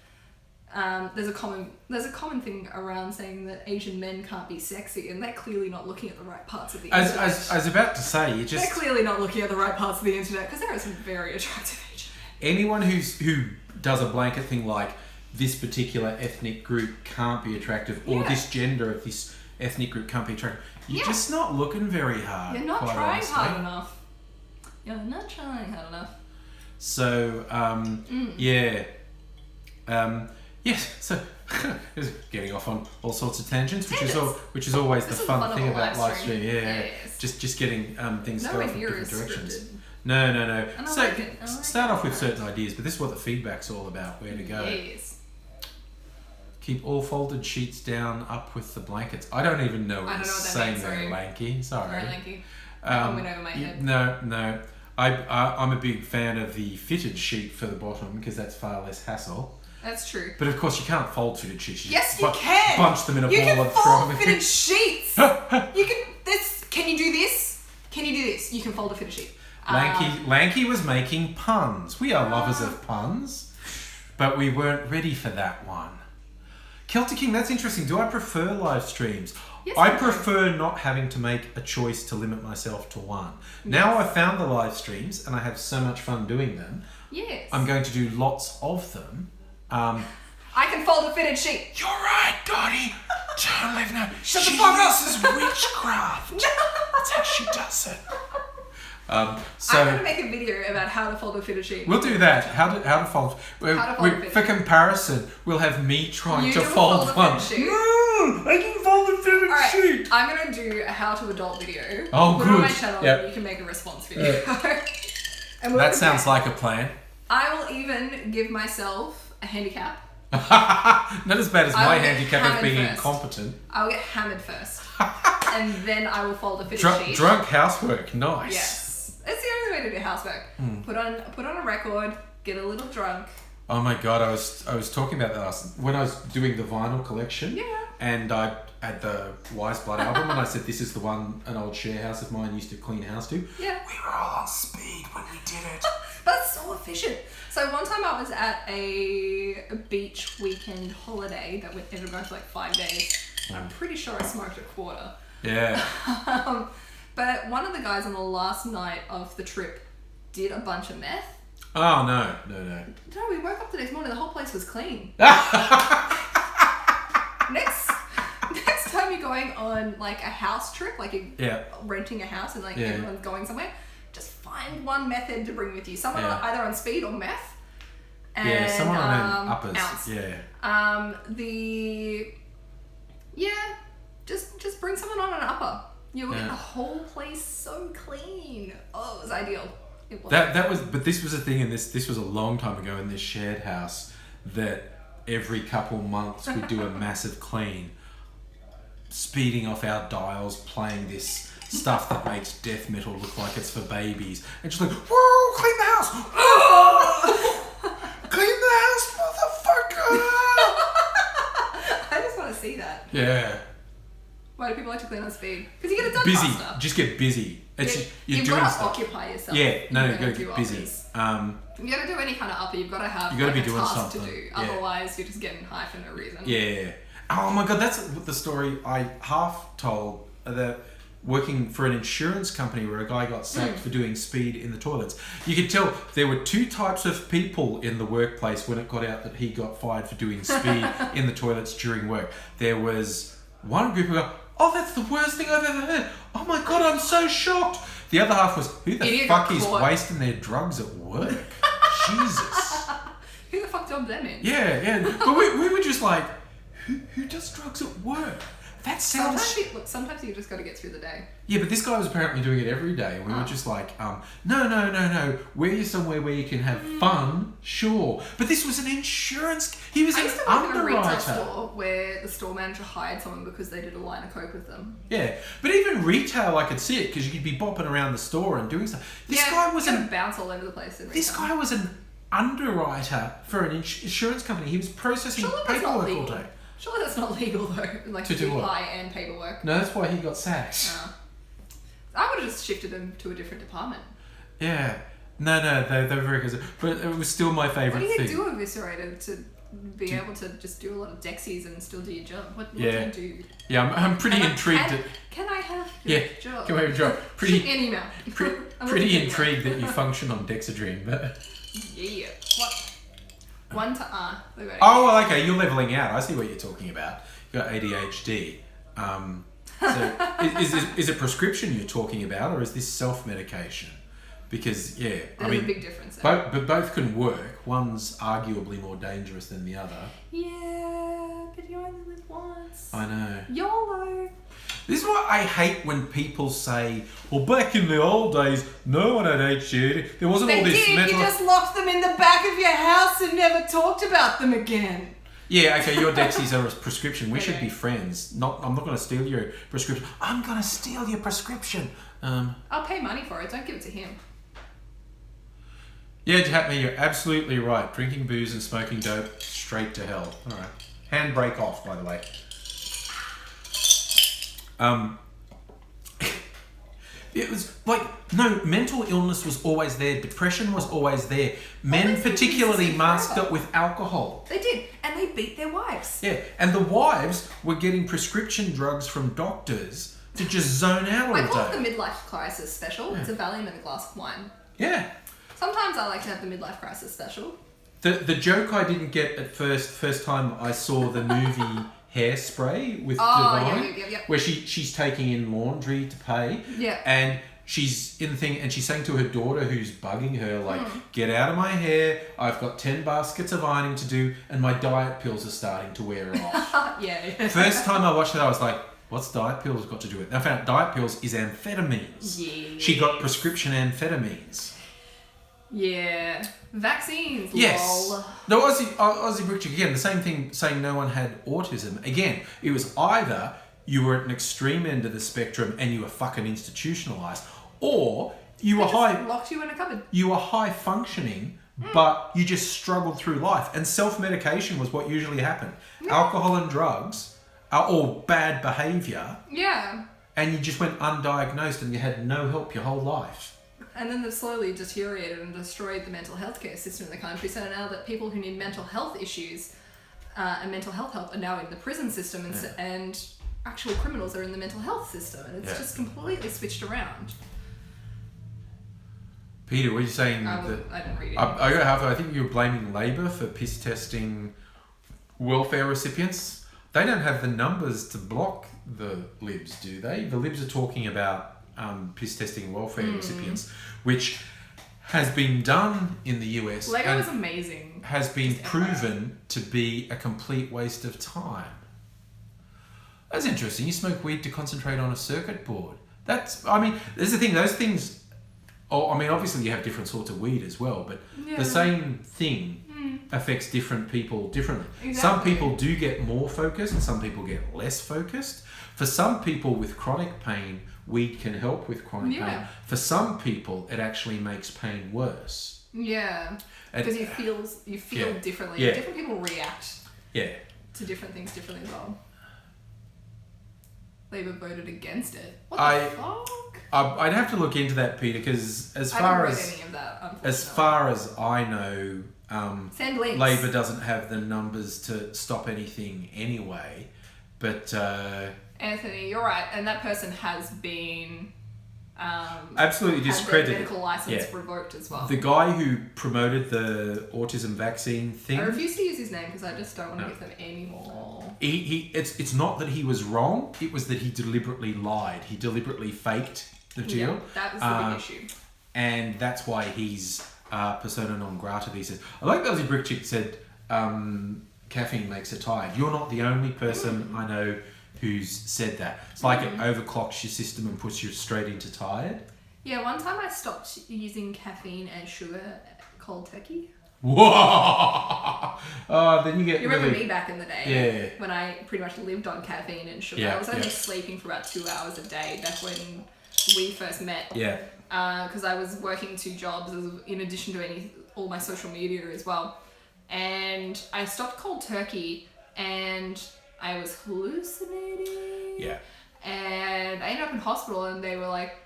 B: there's a common thing around saying that Asian men can't be sexy, and they're clearly not looking at the right parts of the internet.
A: As I was about to say,
B: they're clearly not looking at the right parts of the internet, because there are some very attractive Asian men.
A: Anyone who does a blanket thing like this particular ethnic group can't be attractive, or this gender of this ethnic group can't be attractive, you're just not looking very hard.
B: You're not trying
A: honestly.
B: hard enough. You're not trying hard enough.
A: So, yes, so getting off on all sorts of tangents, which is always the fun thing about live stream. Just getting things going in different directions.
B: Scripted.
A: No. So start off with
B: that.
A: certain ideas, but this is what the feedback's all about. Where to go?
B: Yes.
A: Keep all folded sheets down, up with the blankets. I don't even know what you're saying there, Lanky. Sorry.
B: Right, Lanky. That went over my head.
A: No. I'm a big fan of the fitted sheet for the bottom, because that's far less hassle.
B: That's true.
A: But of course, you can't fold fitted sheets. You
B: Yes, you can.
A: Bunch them in a ball
B: can
A: and throw
B: fold
A: them.
B: fitted sheets. You can. Can you do this? Can you do this? You can fold a fitted sheet.
A: Lanky was making puns. We are lovers of puns, but we weren't ready for that one. Celtic King, that's interesting. Do I prefer live streams?
B: Yes,
A: I prefer not having to make a choice to limit myself to one. Now I've found the live streams and I have so much fun doing them.
B: Yes.
A: I'm going to do lots of them.
B: I can fold a fitted sheet.
A: You're right, Dottie. Don't live now.
B: Shut the
A: She
B: fuck up.
A: uses witchcraft. That's how she does it.
B: I'm going to make a video about how to fold a fitted sheet.
A: We'll do that. How to fold. For comparison, we'll have me trying to fold one.
B: Fitted sheet.
A: I can fold a fitted sheet.
B: I'm going to do a how to adult video.
A: Oh,
B: Put
A: good.
B: it on my channel and you can make a response video. And
A: That sounds like a plan.
B: I will even give myself a handicap.
A: Not as bad as my handicap of being
B: first.
A: incompetent.
B: I will get hammered first. And then I will fold a fitted sheet.
A: Drunk housework, nice.
B: Yes. It's the only way to do housework. Put on a record, get a little drunk.
A: Oh my god, I was talking about that when I was doing the vinyl collection.
B: Yeah.
A: And I had the Wise Blood album, and I said this is the one an old share house of mine used to clean house to.
B: Yeah.
A: We were all on speed when we did it.
B: That's so efficient. So one time I was at a beach weekend holiday that ended up going for like 5 days. I'm pretty sure I smoked a quarter.
A: Yeah.
B: But one of the guys on the last night of the trip did a bunch of meth.
A: Oh, no.
B: No, we woke up the next morning, the whole place was clean. Next time you're going on like a house trip, like you're renting a house and like everyone's going somewhere, just find one method to bring with you. Someone either on speed or meth. And,
A: someone on uppers.
B: Ounce. Just bring someone on an upper. You'll get the whole place so clean. Oh, it was ideal. It was.
A: But this was a thing, and this was a long time ago in this shared house, that every couple months we'd do a massive clean, speeding off our dials, playing this stuff that makes death metal look like it's for babies, and just like, whoa, clean the house, clean the house, motherfucker.
B: I just want to see that.
A: Yeah.
B: Why do people like to clean on speed? Because you get it done
A: busy.
B: faster.
A: Just get busy. You've
B: got to
A: stuff.
B: occupy yourself.
A: Yeah, no,
B: you've
A: you've got to get busy.
B: If you're going to do any kind of upper, you've got to have
A: be
B: a
A: doing
B: task
A: something.
B: to do.
A: Yeah.
B: Otherwise, you're just getting high for no reason.
A: Yeah. Oh my god, that's the story I half told working for an insurance company where a guy got sacked for doing speed in the toilets. You could tell there were two types of people in the workplace when it got out that he got fired for doing speed in the toilets during work. There was one group who go, "Oh, that's the worst thing I've ever heard. Oh my God, I'm so shocked." The other half was, "Who the
B: Idiot
A: fuck
B: got
A: is
B: caught.
A: wasting their drugs at work?" Jesus.
B: Who the fuck dubbed them in?
A: Yeah. But we were just like, who does drugs at work? That sounds...
B: Sometimes you just got to get through the day.
A: Yeah, but this guy was apparently doing it every day. And we were just like, no. We're somewhere where you can have fun, sure. But this was an insurance... He was
B: I
A: an
B: used to work in a retail
A: underwriter.
B: store where the store manager hired someone because they did a line of coke with them.
A: Yeah, but even retail, I could see it because you could be bopping around the store and doing stuff. This guy was
B: you gotta bounce all over the place. In
A: This
B: retail.
A: guy was an underwriter for an insurance company. He was processing
B: Surely that's not
A: paperwork all
B: legal.
A: day.
B: Surely that's not legal though. Like
A: To do what?
B: high-end paperwork.
A: No, that's why he got sacked.
B: I would have just shifted them to a different department.
A: Yeah. No, they were very good. But it was still my favourite
B: What do
A: thing.
B: you do Eviscerator to be able to just do a lot of dexies and still do your job? What do
A: Yeah.
B: you do?
A: Yeah, I'm pretty intrigued.
B: Can I have your job?
A: Can we have a job?
B: Shoot me an email.
A: Pretty intrigued that you function on Dexedrine, but...
B: Yeah. What? 1 to R.
A: Oh, well, okay, you're levelling out. I see what you're talking about. You've got ADHD. So is it prescription you're talking about, or is this self-medication? Because,
B: There's a big difference there.
A: but both can work. One's arguably more dangerous than the other.
B: Yeah, but you only live once.
A: I know.
B: YOLO.
A: This is what I hate when people say, well, back in the old days, no one had ADHD. There wasn't all this mental...
B: You just locked them in the back of your house and never talked about them again.
A: Yeah, okay, your Dexies are a prescription. We should
B: Okay.
A: be friends. I'm not going to steal your prescription. I'm going to steal your prescription.
B: I'll pay money for it. Don't give it to him.
A: Yeah, Jatme, you're absolutely right. Drinking booze and smoking dope, straight to hell. All right. Handbrake off, by the way. It was like, no, mental illness was always there. Depression was always there. Men particularly masked it with alcohol.
B: They did, and they beat their wives.
A: Yeah, and the wives were getting prescription drugs from doctors to just zone out all
B: I call it
A: day.
B: the midlife crisis special. It's a Valium and a glass of wine.
A: Yeah.
B: Sometimes I like to have the midlife crisis special.
A: The joke I didn't get at first time I saw the movie Hairspray with Divine,
B: yeah.
A: where she's taking in laundry to pay, and she's in the thing and she's saying to her daughter who's bugging her like, get out of my hair, I've got 10 baskets of ironing to do and my diet pills are starting to wear off.
B: Yeah.
A: First time I watched it I was like, what's diet pills got to do with it? And I found out diet pills is amphetamines.
B: Yeah.
A: She got prescription amphetamines.
B: Yeah. Vaccines.
A: Yes.
B: Lol.
A: No, Aussie Brickchick, again, the same thing saying no one had autism. Again, it was either you were at an extreme end of the spectrum and you were fucking institutionalized, or you were
B: Locked you in a cupboard.
A: you were high functioning, but you just struggled through life. And self-medication was what usually happened.
B: Yeah.
A: Alcohol and drugs are all bad behavior,
B: Yeah.
A: and you just went undiagnosed and you had no help your whole life.
B: And then they've slowly deteriorated and destroyed the mental health care system in the country. So now that people who need mental health issues and mental health help are now in the prison system, and actual criminals are in the mental health system, and it's just completely switched around.
A: Peter, were you saying
B: I
A: that...
B: didn't read it.
A: I got half. I think you were blaming Labor for piss testing welfare recipients. They don't have the numbers to block the Libs, do they? The Libs are talking about piss testing welfare recipients, which has been done in the US.
B: Lego
A: and
B: is amazing.
A: has been proven to be a complete waste of time. That's interesting. You smoke weed to concentrate on a circuit board. There's the thing. Those things. Obviously you have different sorts of weed as well, but the same thing affects different people differently.
B: Exactly.
A: Some people do get more focused and some people get less focused. For some people with chronic pain, weed can help with chronic pain. For some people, it actually makes pain worse.
B: Yeah, because you feel differently.
A: Yeah.
B: Different people react to different things differently as well. Labour voted against it. What the fuck?
A: I'd have to look into that, Peter, because
B: I haven't read any of that, unfortunately.
A: as far as I know,
B: Send links.
A: Labor doesn't have the numbers to stop anything anyway. But
B: Anthony, you're right, and that person has been
A: absolutely
B: had their
A: discredited.
B: medical license revoked as well.
A: The guy who promoted the autism vaccine thing.
B: I refuse to use his name because I just don't want to give them any more.
A: It's not that he was wrong. It was that he deliberately lied. He deliberately faked the deal.
B: Yeah, that was the big issue.
A: And that's why he's persona non grata these days. I like that Aussie Brick Chick said caffeine makes her tired. You're not the only person I know who's said that. It's like it overclocks your system and puts you straight into tired.
B: Yeah, one time I stopped using caffeine and sugar cold turkey.
A: Whoa! Then you get.
B: You remember me back in the day?
A: Yeah.
B: When I pretty much lived on caffeine and sugar.
A: Yeah,
B: I was only sleeping for about 2 hours a day back when we first met.
A: Yeah.
B: Because I was working 2 jobs in addition to all my social media as well. And I stopped cold turkey and I was hallucinating.
A: Yeah.
B: And I ended up in hospital and they were like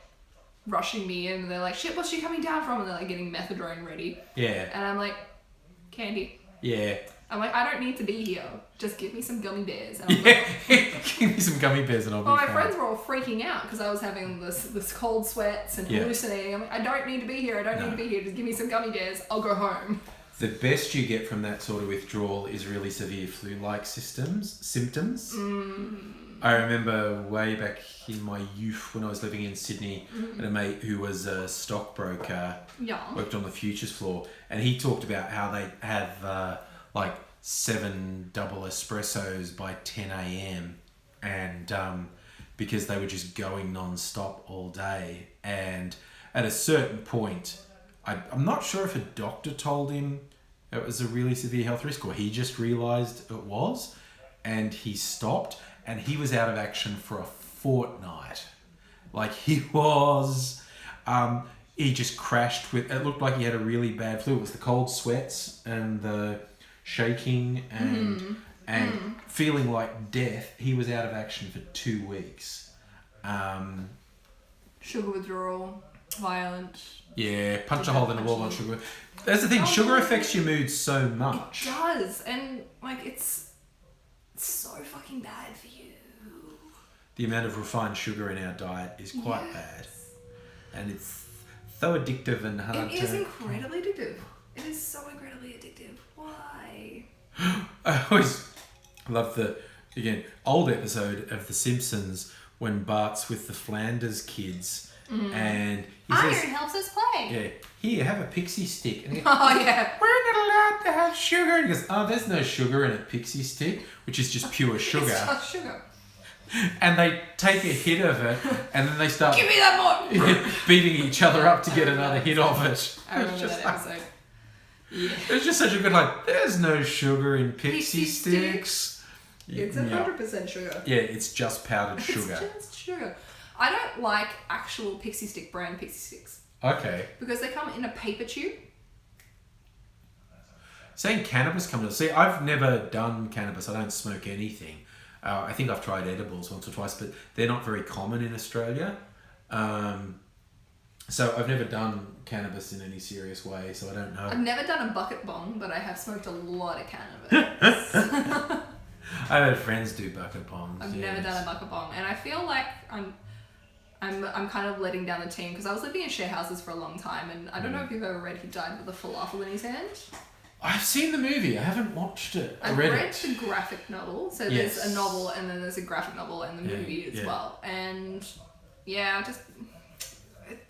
B: rushing me in and they're like, shit, what's she coming down from? And they're like getting methadone ready.
A: Yeah.
B: And I'm like, candy.
A: Yeah.
B: I'm like, I don't need to be here. Just give me some gummy bears. And I'm like,
A: Give me some gummy bears and I'll be
B: my
A: fine.
B: friends were all freaking out because I was having this cold sweats and hallucinating. I'm like, I don't need to be here. I don't need to be here. Just give me some gummy bears. I'll go home.
A: The best you get from that sort of withdrawal is really severe flu-like symptoms. I remember way back in my youth when I was living in Sydney, and a mate who was a stockbroker worked on the futures floor, and he talked about how they have like 7 double espressos by 10 a.m. and because they were just going non-stop all day, and at a certain point, I'm not sure if a doctor told him it was a really severe health risk or he just realised it was, and he stopped, and he was out of action for a fortnight. Like he was, he just crashed with, it looked like he had a really bad flu. It was the cold sweats and the shaking and feeling like death. He was out of action for 2 weeks.
B: Sugar withdrawal, violent.
A: Yeah, punch a hole in the wall on sugar. That's the thing, sugar affects your mood so much.
B: It does, and like it's so fucking bad for you.
A: The amount of refined sugar in our diet is quite bad. And it's so addictive and hard to...
B: It is incredibly addictive. It is so incredibly addictive. Why?
A: I always love the, again, old episode of The Simpsons when Bart's with the Flanders kids and he
B: Iron
A: says,
B: helps us play.
A: yeah, here, have a pixie stick. And he goes,
B: Oh yeah.
A: we're not allowed to have sugar. And he goes, oh, there's no sugar in a pixie stick, which is just pure sugar.
B: It's just sugar.
A: And they take a hit of it and then they start
B: Give me that more.
A: beating each other up to get another hit of it.
B: I remember that episode. Yeah.
A: It's just such a good line. There's no sugar in pixie
B: Pixie
A: sticks.
B: It's 100% sugar.
A: Yeah, it's just powdered sugar.
B: It's just sugar. I don't like actual pixie stick brand pixie sticks
A: Okay.
B: because they come in a paper tube.
A: Saying cannabis comes... See, I've never done cannabis. I don't smoke anything. I think I've tried edibles once or twice, but they're not very common in Australia. So I've never done cannabis in any serious way, so I don't know.
B: I've never done a bucket bong, but I have smoked a lot of cannabis.
A: I've had friends do bucket bombs.
B: I've never done a bucket bong, and I feel like I'm kind of letting down the team because I was living in share houses for a long time, and I don't know if you've ever read He Died with a Falafel in His Hand.
A: I've seen the movie. I haven't watched it.
B: I've read the graphic novel, so
A: Yes.
B: there's a novel and then there's a graphic novel and the movie as well. And yeah,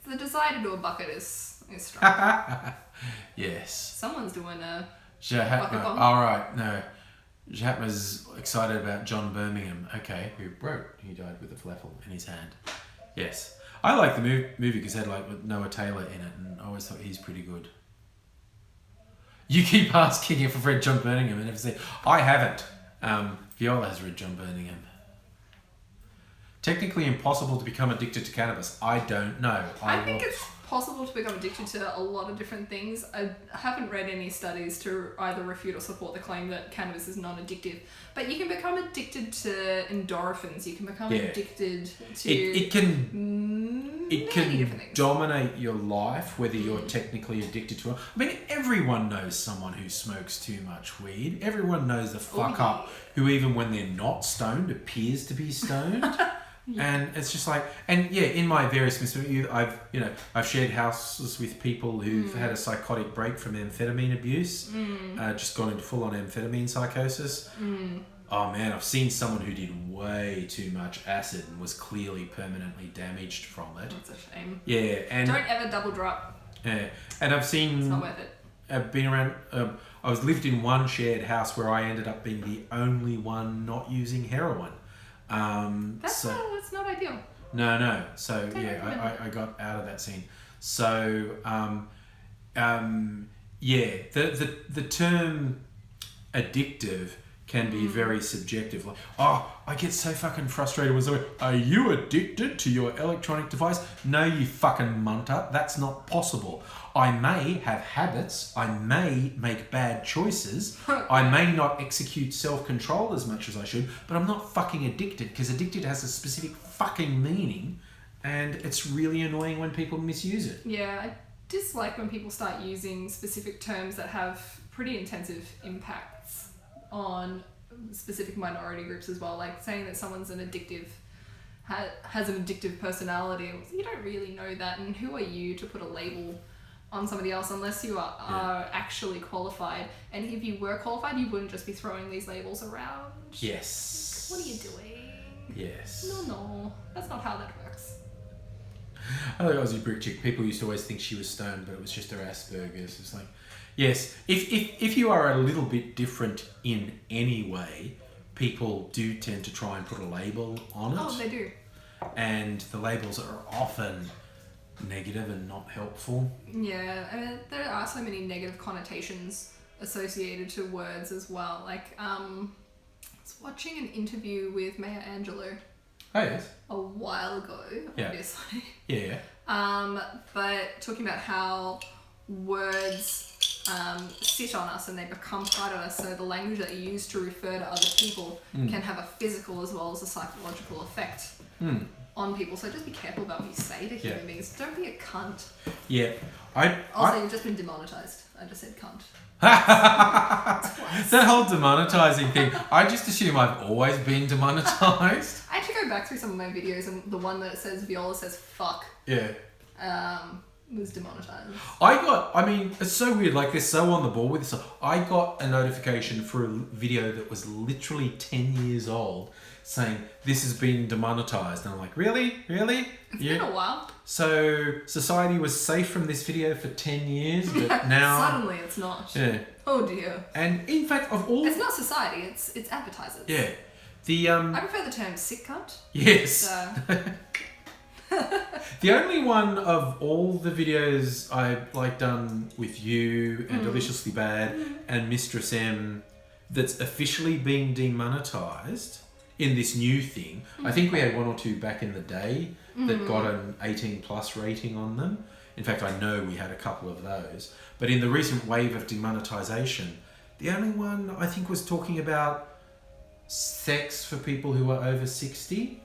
B: the desire to do a bucket is strong.
A: Yes.
B: Someone's doing a
A: Jahatma.
B: bucket bomb.
A: All right, no. Jahatma's excited about John Birmingham. Okay, who wrote He Died with a Falafel in His Hand. Yes. I like the movie because it had like Noah Taylor in it, and I always thought he's pretty good. You keep asking if I've read John Birmingham and never say I haven't. Viola has read John Birmingham. Technically impossible to become addicted to cannabis. I don't know.
B: I think it's possible to become addicted to a lot of different things. I haven't read any studies to either refute or support the claim that cannabis is non-addictive. But you can become addicted to endorphins. You can become addicted to
A: It can it can dominate your life, whether you're technically addicted to it. I mean, everyone knows someone who smokes too much weed. Everyone knows a fuck up who, even when they're not stoned, appears to be stoned. And it's just like, and yeah, in my various I've shared houses with people who've had a psychotic break from amphetamine abuse, just gone into full-on amphetamine psychosis. Oh man, I've seen someone who did way too much acid and was clearly permanently damaged from it.
B: That's a shame.
A: Yeah, and
B: don't ever double drop.
A: Yeah, and I've seen.
B: It's not worth it.
A: I've been around. I was lived in one shared house where I ended up being the only one not using heroin.
B: That's not ideal.
A: No. So yeah, I got out of that scene. So yeah, the term addictive can be very subjective. Like, I get so fucking frustrated when someone, are you addicted to your electronic device? No, you fucking munter. That's not possible. I may have habits. I may make bad choices. I may not execute self-control as much as I should, but I'm not fucking addicted, because addicted has a specific fucking meaning, and it's really annoying when people misuse it.
B: Yeah, I dislike when people start using specific terms that have pretty intensive impacts on specific minority groups as well. Like saying that someone's an addictive, has an addictive personality. You don't really know that, and who are you to put a label on somebody else unless you are actually qualified? And if you were qualified, you wouldn't just be throwing these labels around.
A: Yes.
B: What are you doing?
A: Yes.
B: No, that's not how that works.
A: I like Aussie Brick Chick. People used to always think she was stoned, but it was just her Asperger's. It's like, yes, if you are a little bit different in any way, people do tend to try and put a label on it.
B: Oh, they do.
A: And the labels are often negative and not helpful.
B: Yeah, I mean, there are so many negative connotations associated to words as well. Like, I was watching an interview with Maya Angelou.
A: Oh, yes.
B: A while ago, obviously.
A: Yeah.
B: But talking about how words sit on us and they become part of us, so the language that you use to refer to other people can have a physical as well as a psychological effect on people. So just be careful about what you say to human beings. Don't be a cunt.
A: Yeah.
B: You've just been demonetized. I just said cunt.
A: That whole demonetizing thing, I just assume I've always been demonetized.
B: I had to go back through some of my videos, and the one that says Viola says fuck was demonetized. It's so weird, like they're so on the ball with this. I got a notification for a video that was literally 10 years old saying this has been demonetized, and I'm like, really? It's been a while.
A: So society was safe from this video for 10 years, but now
B: suddenly it's not.
A: Yeah.
B: Oh dear.
A: And in fact, of all,
B: it's not society, it's advertisers.
A: Yeah.
B: I prefer the term sick cunt.
A: Yes.
B: So.
A: The only one of all the videos I've done with you and Deliciously Bad and Mistress M that's officially been demonetized in this new thing. I think we had one or two back in the day that got an 18+ rating on them. In fact, I know we had a couple of those. But in the recent wave of demonetization, the only one I think was talking about sex for people who are over 60.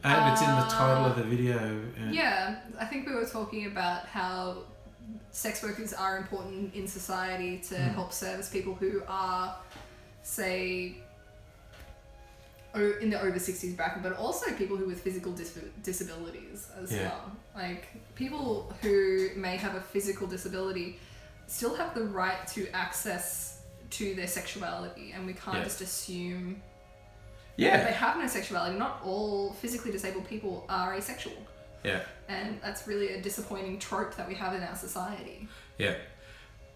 A: And it's in the title of the video.
B: Yeah, I think we were talking about how sex workers are important in society to help service people who are, say, in the over 60s bracket, but also people who with physical disabilities as well. Like, people who may have a physical disability still have the right to access to their sexuality, and we can't just assume they have no sexuality. Not all physically disabled people are asexual.
A: Yeah. And
B: that's really a disappointing trope that we have in our society.
A: Yeah.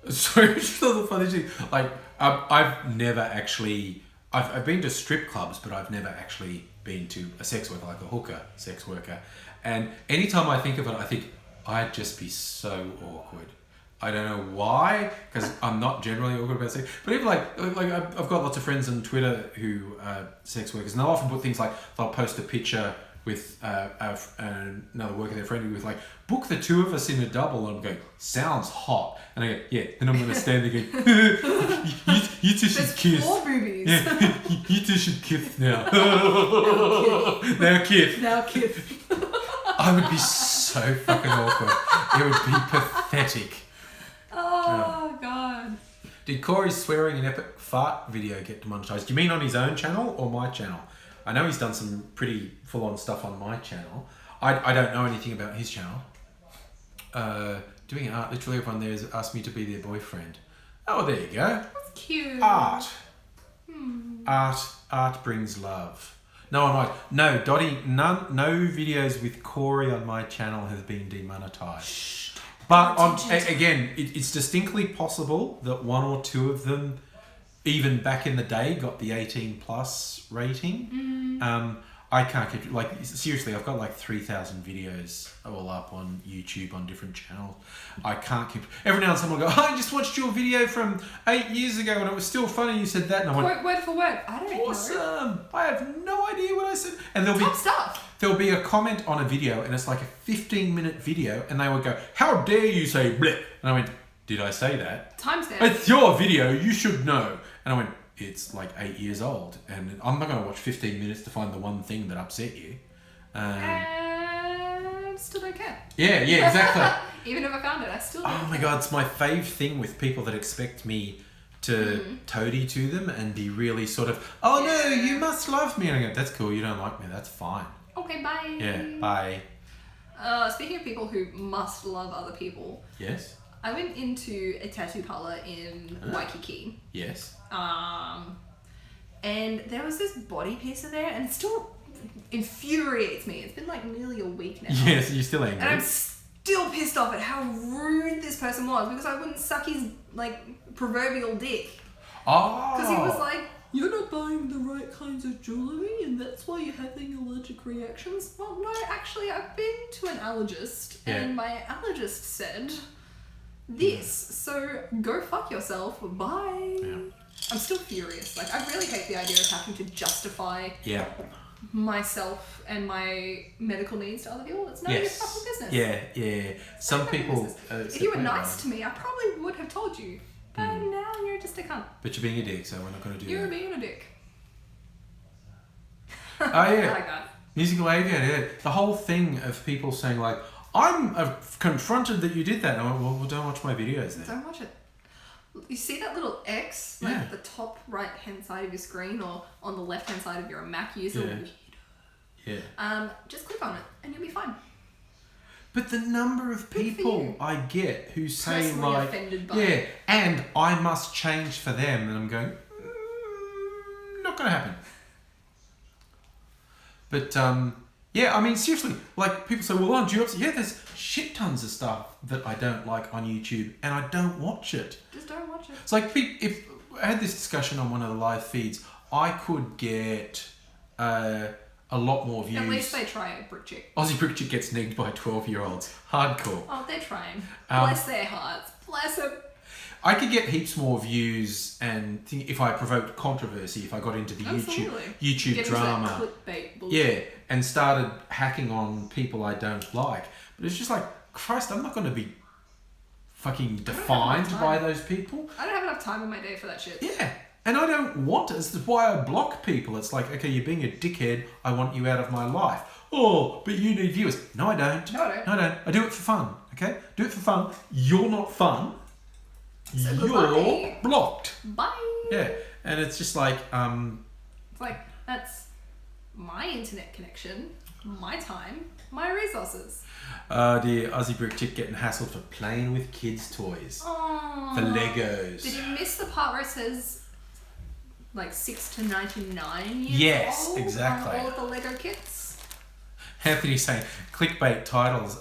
A: So it's the funny thing. Like, I've never actually... I've been to strip clubs, but I've never actually been to a sex worker, like a hooker sex worker. And anytime I think of it, I think I'd just be so awkward. I don't know why, because I'm not generally awkward about sex. But even like I've got lots of friends on Twitter who are sex workers, and they'll often put things like, they'll post a picture with another worker, their friend, with like, book the two of us in a double. And I'm going, sounds hot. And I go, yeah. Then I'm going to stand there going, you two should kiss.
B: There's 4 boobies.
A: Yeah, you two should kiss now. Now kiss.
B: Now kiss.
A: I would be so fucking awkward. It would be pathetic.
B: Oh, God.
A: Did Corey's swearing and epic fart video get demonetized? Do you mean on his own channel or my channel? I know he's done some pretty full-on stuff on my channel. I don't know anything about his channel. Doing art, literally everyone there has asked me to be their boyfriend. Oh, there you go.
B: That's cute.
A: Art. Art brings love. No, I'm like, no, Dottie, no videos with Corey on my channel have been demonetized. But again, it's distinctly possible that one or two of them, even back in the day, got the 18 plus rating. I can't keep, like, seriously, I've got like 3,000 videos all up on YouTube on different channels. I can't keep, every now and then someone will go, I just watched your video from 8 years ago and it was still funny you said that. And I went,
B: word for word. I don't know.
A: Awesome. I have no idea what I said. And there'll be a comment on a video and it's like a 15-minute video and they would go, how dare you say bleh? And I went, did I say that?
B: Timestamp.
A: It's your video, you should know. And I went, it's like 8 years old and I'm not going to watch 15 minutes to find the one thing that upset you.
B: And still don't care.
A: Yeah, exactly.
B: Even if I found it, I still don't
A: Oh my God, it's my fave thing with people that expect me to toady to them and be really sort of, oh no, you must love me. And I go, that's cool, you don't like me, that's fine.
B: Okay, bye.
A: Yeah, bye.
B: Speaking of people who must love other people.
A: Yes.
B: I went into a tattoo parlor in Waikiki.
A: Yes.
B: And there was this body piercer there, and it still infuriates me. It's been like nearly a week now.
A: Yes, you're still angry.
B: And I'm still pissed off at how rude this person was because I wouldn't suck his like proverbial dick.
A: Oh.
B: Because he was like, you're not buying the right kinds of jewellery and that's why you're having allergic reactions. Well, no, actually, I've been to an allergist and my allergist said this. So go fuck yourself. Bye. Yeah. I'm still furious. Like, I really hate the idea of having to justify myself and my medical needs to other people. It's none of your fucking business.
A: Yeah. Some people...
B: if you were nice to me, I probably would have told you. But now you're just a cunt.
A: But you're being a dick, so we're not going to do that.
B: You're being a dick.
A: Oh, yeah. Musical aviator, yeah. The whole thing of people saying, like, I'm confronted that you did that. And I went, well, don't watch my videos then.
B: Don't watch it. You see that little X, like at the top right-hand side of your screen or on the left-hand side of your Mac user?
A: Yeah.
B: Just click on it and you'll be fine.
A: But the number of people I get who say
B: personally
A: like,
B: offended by
A: and I must change for them, and I'm going, not going to happen. But I mean seriously, like people say, well, on GPO, there's shit tons of stuff that I don't like on YouTube, and I don't watch it.
B: Just don't watch it.
A: It's like if I had this discussion on one of the live feeds, I could get a lot more views.
B: At least they try it, Brick Chick.
A: Aussie Brick Chick gets negged by 12-year-olds. Hardcore.
B: Oh, they're trying. Bless their hearts. Bless them.
A: I could get heaps more views and if I provoked controversy, if I got into the YouTube drama.
B: Into that clickbait bullshit.
A: Yeah, and started hacking on people I don't like. But it's just like, Christ, I'm not going to be fucking defined by those people.
B: I don't have enough time in my day for that shit.
A: Yeah. And I don't want it. It's why I block people. It's like, okay, you're being a dickhead. I want you out of my life. Oh, but you need viewers. No, I don't.
B: No, I don't.
A: I do it for fun. Okay? Do it for fun. You're not fun.
B: So
A: you're blocked.
B: Bye.
A: Yeah. And it's just like,
B: It's like, that's my internet connection, my time, my resources.
A: Dear Aussie Brick Chick getting hassled for playing with kids' toys.
B: Aww.
A: For Legos.
B: Did you miss the part where it says like 6 to 99 years
A: yes,
B: old
A: exactly.
B: on all of the Lego kits?
A: Anthony's saying clickbait titles.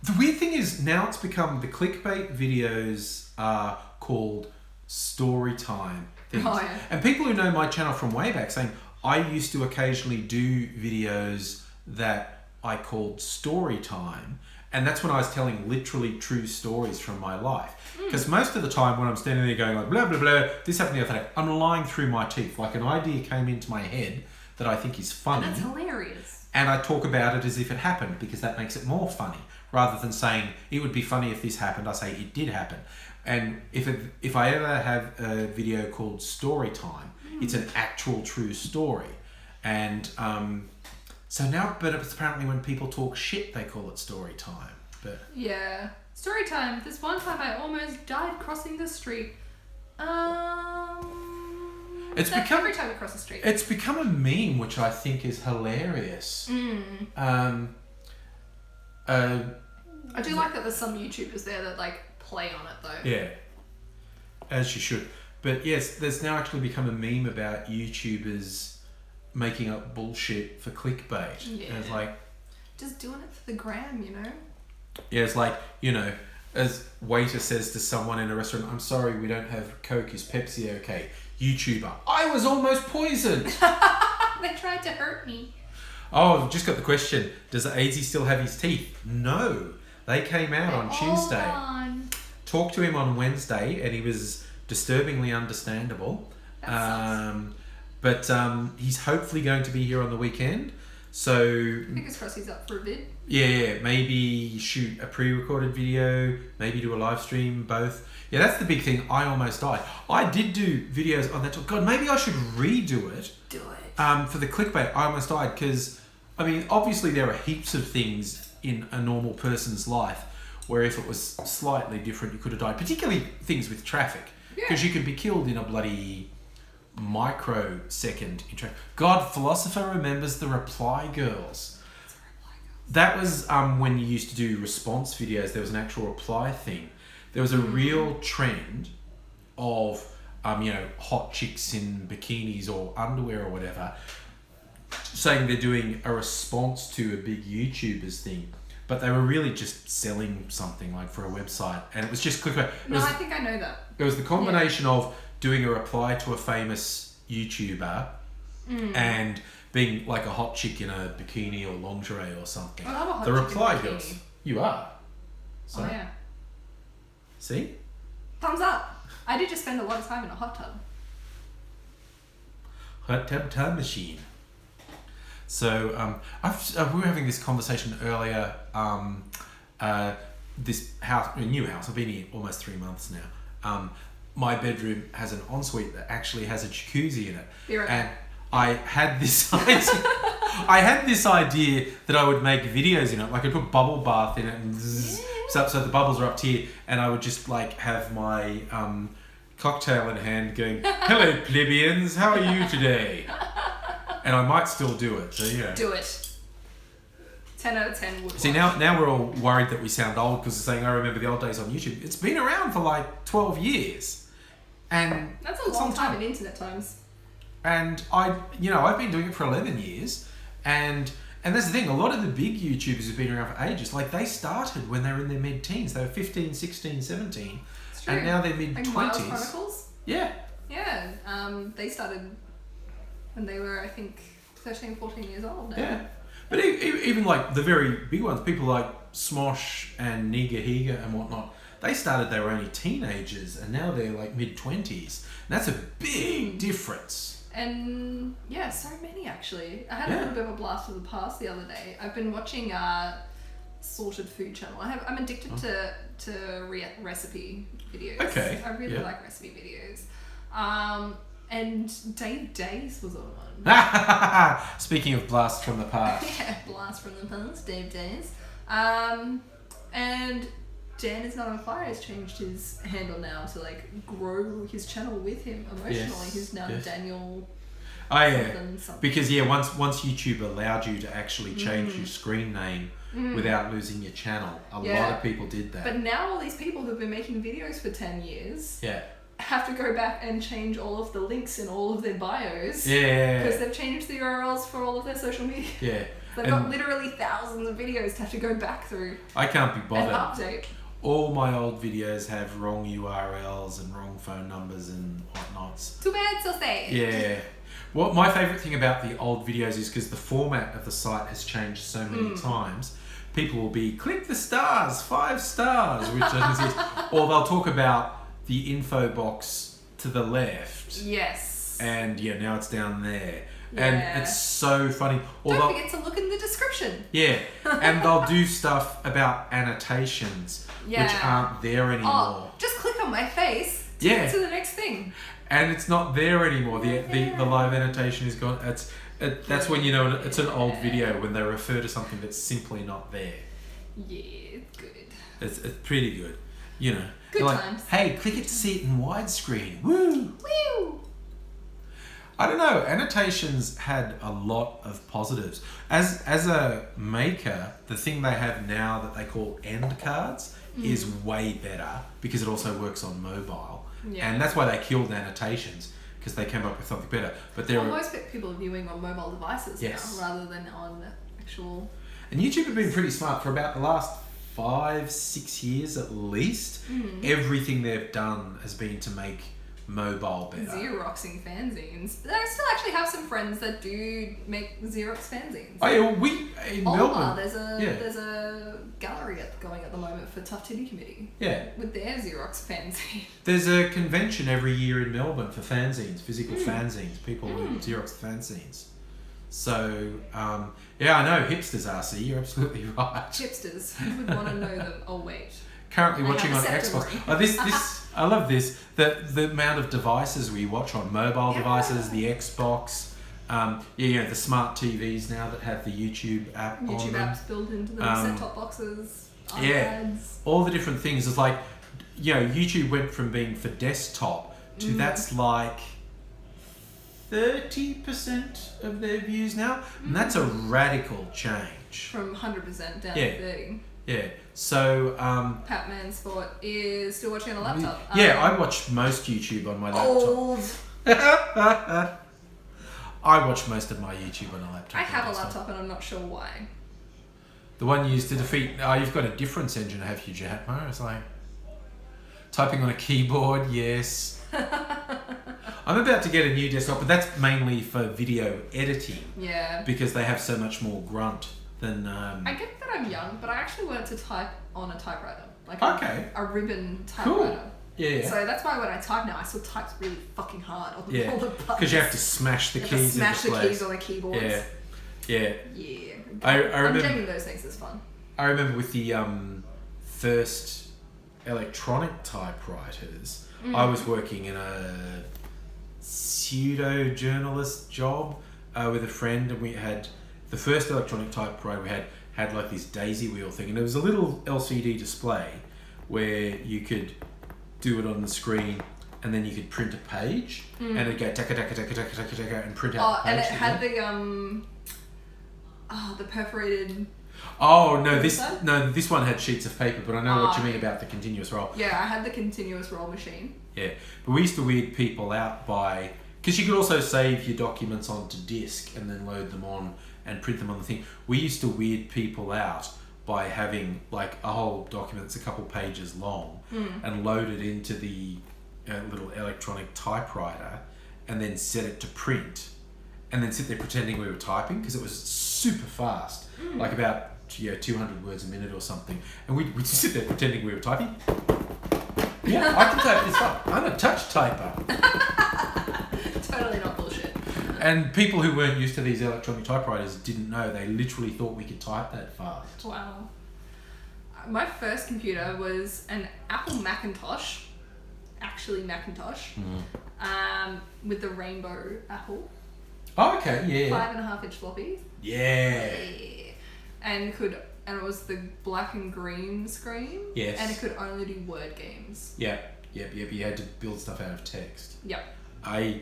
A: The weird thing is now it's become the clickbait videos are called story time things.
B: Oh, yeah.
A: And people who know my channel from way back saying I used to occasionally do videos that I called story time. And that's when I was telling literally true stories from my life. Because most of the time when I'm standing there going like, blah, blah, blah, this happened the other day, I'm lying through my teeth. Like an idea came into my head that I think is funny.
B: And that's hilarious.
A: And I talk about it as if it happened because that makes it more funny. Rather than saying, it would be funny if this happened, I say, it did happen. And if I ever have a video called Story Time, it's an actual true story. And So now, but it's apparently when people talk shit, they call it story time. But
B: Yeah. Story time. This one time I almost died crossing the street.
A: It's
B: That's
A: become
B: every time we cross the street.
A: it's become a meme, which I think is hilarious.
B: I do like that there's some YouTubers there that like play on it though.
A: Yeah, as you should. But yes, there's now actually become a meme about YouTubers making up bullshit for clickbait.
B: Yeah.
A: And it's like,
B: Just doing it for the gram, you know?
A: yeah, it's like, you know, as waiter says to someone in a restaurant, I'm sorry, we don't have Coke, is Pepsi okay? YouTuber, I was almost poisoned.
B: They tried to hurt me.
A: Oh, I've just got the question. Does Aidsy still have his teeth? No. They came out on Tuesday.
B: On.
A: Talked to him on Wednesday and he was disturbingly understandable.
B: That sucks.
A: But he's hopefully going to be here on the weekend. So,
B: Fingers crossed he's up for a bit.
A: yeah, maybe shoot a pre-recorded video, maybe do a live stream, both. Yeah, that's the big thing. I almost died. I did do videos on that. God, maybe I should redo it.
B: Do it.
A: For the clickbait, I almost died because, I mean, obviously there are heaps of things in a normal person's life where if it was slightly different, you could have died. Particularly things with traffic. Because you could be killed in a bloody microsecond in traffic. God, Philosopher remembers the Reply Girls. That was when you used to do response videos. There was an actual reply thing. There was a real trend of, hot chicks in bikinis or underwear or whatever, saying they're doing a response to a big YouTuber's thing, but they were really just selling something like for a website, and it was just clickbait.
B: I think I know that.
A: It was the combination of doing a reply to a famous YouTuber and being like a hot chick in a bikini or lingerie or something.
B: I'm a hot
A: The
B: chick in
A: Reply
B: a bikini.
A: Girls. You are. So,
B: Oh yeah.
A: see?
B: Thumbs up. I did just spend a lot of time in a hot tub.
A: Hot tub time machine. So, we were having this conversation earlier. This house, a new house, I've been here almost 3 months now. My bedroom has an ensuite that actually has a jacuzzi in it.
B: Be right
A: And
B: back.
A: I had this idea that I would make videos in it. Like I'd put bubble bath in it and so the bubbles are up here, and I would just like have my cocktail in hand going, hello plebeians, how are you today? And I might still do it, so yeah.
B: Do it. 10 out of 10 would
A: See,
B: watch.
A: now we're all worried that we sound old because we're saying, I remember the old days on YouTube. It's been around for like 12 years. And
B: That's a long time in internet times.
A: And I've been doing it for 11 years. And that's the thing, a lot of the big YouTubers who've been around for ages, like they started when they were in their mid-teens. They were 15, 16, 17.
B: It's true.
A: And now they're
B: Like
A: mid-20s.
B: Miles Chronicles.
A: Yeah.
B: Yeah. They started when they were, I think, 13, 14 years old.
A: Yeah. But even like the very big ones, people like Smosh and Niga Higa and whatnot, they started, they were only teenagers and now they're like mid-20s. And that's a big difference.
B: And yeah, so many actually. I had a little bit of a blast of the past the other day. I've been watching Sorted Food Channel. I'm addicted to recipe videos.
A: Okay.
B: I really like recipe videos. And Dave Days was on one.
A: Speaking of blast from the past.
B: Yeah, blast from the past, Dave Days. And Dan is not on fire has changed his handle now to like grow his channel with him emotionally.
A: Yes,
B: He's now
A: yes.
B: Daniel.
A: Oh yeah,
B: Something.
A: because once YouTube allowed you to actually change your screen name without losing your channel, a lot of people did that.
B: But now all these people who've been making videos for 10 years have to go back and change all of the links in all of their bios.
A: Yeah.
B: Because they've changed the URLs for all of their social media.
A: Yeah.
B: They've got literally thousands of videos to have to go back through
A: I can't be
B: and
A: bothered.
B: update.
A: All my old videos have wrong URLs and wrong phone numbers and whatnots.
B: Too bad, so sad.
A: Yeah. Well, my favourite thing about the old videos is because the format of the site has changed so many times. People will be, click the stars, 5 stars, which doesn't exist. Or they'll talk about the info box to the left.
B: Yes.
A: And now it's down there.
B: Yeah.
A: And it's so funny.
B: Don't forget to look in the description.
A: Yeah. And they'll do stuff about annotations, which aren't there anymore.
B: Oh, just click on my face to get to the next thing.
A: And it's not there anymore. The live annotation is gone. That's when you know it's an old video when they refer to something that's simply not there.
B: Yeah, it's good.
A: It's pretty good. You know.
B: Good
A: They're like,
B: times.
A: hey, click it to see it in widescreen. Woo!
B: Woo!
A: I don't know. Annotations had a lot of positives. As a maker, the thing they have now that they call end cards is way better because it also works on mobile.
B: Yeah.
A: And that's why they killed annotations, because they came up with something better. But there
B: Well,
A: are,
B: most people are viewing on mobile devices
A: Yes.
B: now rather than on actual.
A: and YouTube have been pretty smart for about the last 5-6 years at least. Everything they've done has been to make mobile better.
B: Xeroxing fanzines. I still actually have some friends that do make Xerox fanzines.
A: Oh yeah, well, we in Melbourne.
B: There's a
A: Yeah.
B: there's a gallery going at the moment for Tough Titty Committee
A: Yeah.
B: with their Xerox fanzine.
A: There's a convention every year in Melbourne for fanzines, physical fanzines, people with Xerox fanzines. So, yeah, I know, hipsters, RC, you're absolutely right.
B: Hipsters, who would want to know them? Oh wait.
A: Currently
B: I
A: watching on
B: have a
A: Xbox.
B: September.
A: Oh, this, I love this. The amount of devices we watch on mobile devices, the Xbox, the smart TVs now that have the YouTube app on
B: YouTube
A: them.
B: apps built into them, set-top boxes, iPads.
A: Yeah. All the different things. It's like, YouTube went from being for desktop to that's like 30% of their views now. And that's a radical change.
B: From 100% down
A: Yeah.
B: to 30.
A: Yeah. So,
B: Patman Sport is still watching on a laptop.
A: I watch most YouTube on my laptop.
B: Old.
A: I watch most of my YouTube on a laptop.
B: I have a
A: desktop.
B: laptop and I'm not sure why.
A: The one used to defeat... Oh, you've got a difference engine, have you, Jatmo? It's like... Typing on a keyboard, yes. I'm about to get a new desktop, but that's mainly for video editing.
B: Yeah.
A: Because they have so much more grunt than...
B: I get that I'm young, but I actually wanted to type on a typewriter. Like
A: Okay.
B: a ribbon
A: Cool.
B: typewriter.
A: Yeah.
B: So that's why when I type now, I still type really fucking hard on
A: Yeah.
B: all the buttons.
A: Because you have to smash the
B: You have to
A: keys
B: smash
A: into
B: the
A: place.
B: keys on the keyboards.
A: Yeah. Yeah.
B: Yeah.
A: I remember...
B: Unjamming those things is fun.
A: I remember with the first electronic typewriters, I was working in a pseudo journalist job with a friend, and we had the first electronic typewriter we had like this daisy wheel thing, and it was a little LCD display where you could do it on the screen, and then you could print a page, and it'd go taka taka taka taka taka taka and print out the page.
B: And it had
A: again.
B: the perforated.
A: Oh no!
B: Inside?
A: This one had sheets of paper, but I know what you mean about the continuous roll.
B: Yeah, I had the continuous roll machine.
A: Yeah, but we used to weird people out by... Because you could also save your documents onto disk and then load them on and print them on the thing. We used to weird people out by having like a whole document that's a couple pages long and load it into the little electronic typewriter and then set it to print and then sit there pretending we were typing because it was super fast, like about 200 words a minute or something. And we'd just sit there pretending we were typing. Yeah, I can type this up. I'm a touch typer.
B: Totally not bullshit.
A: And people who weren't used to these electronic typewriters didn't know. They literally thought we could type that fast.
B: Wow. My first computer was an Apple Macintosh. Actually Macintosh. With the rainbow Apple.
A: Oh, okay, yeah.
B: 5.5-inch floppy.
A: Yeah.
B: And it was the black and green screen.
A: Yes.
B: And it could only do word games.
A: Yep. You had to build stuff out of text.
B: Yep.
A: I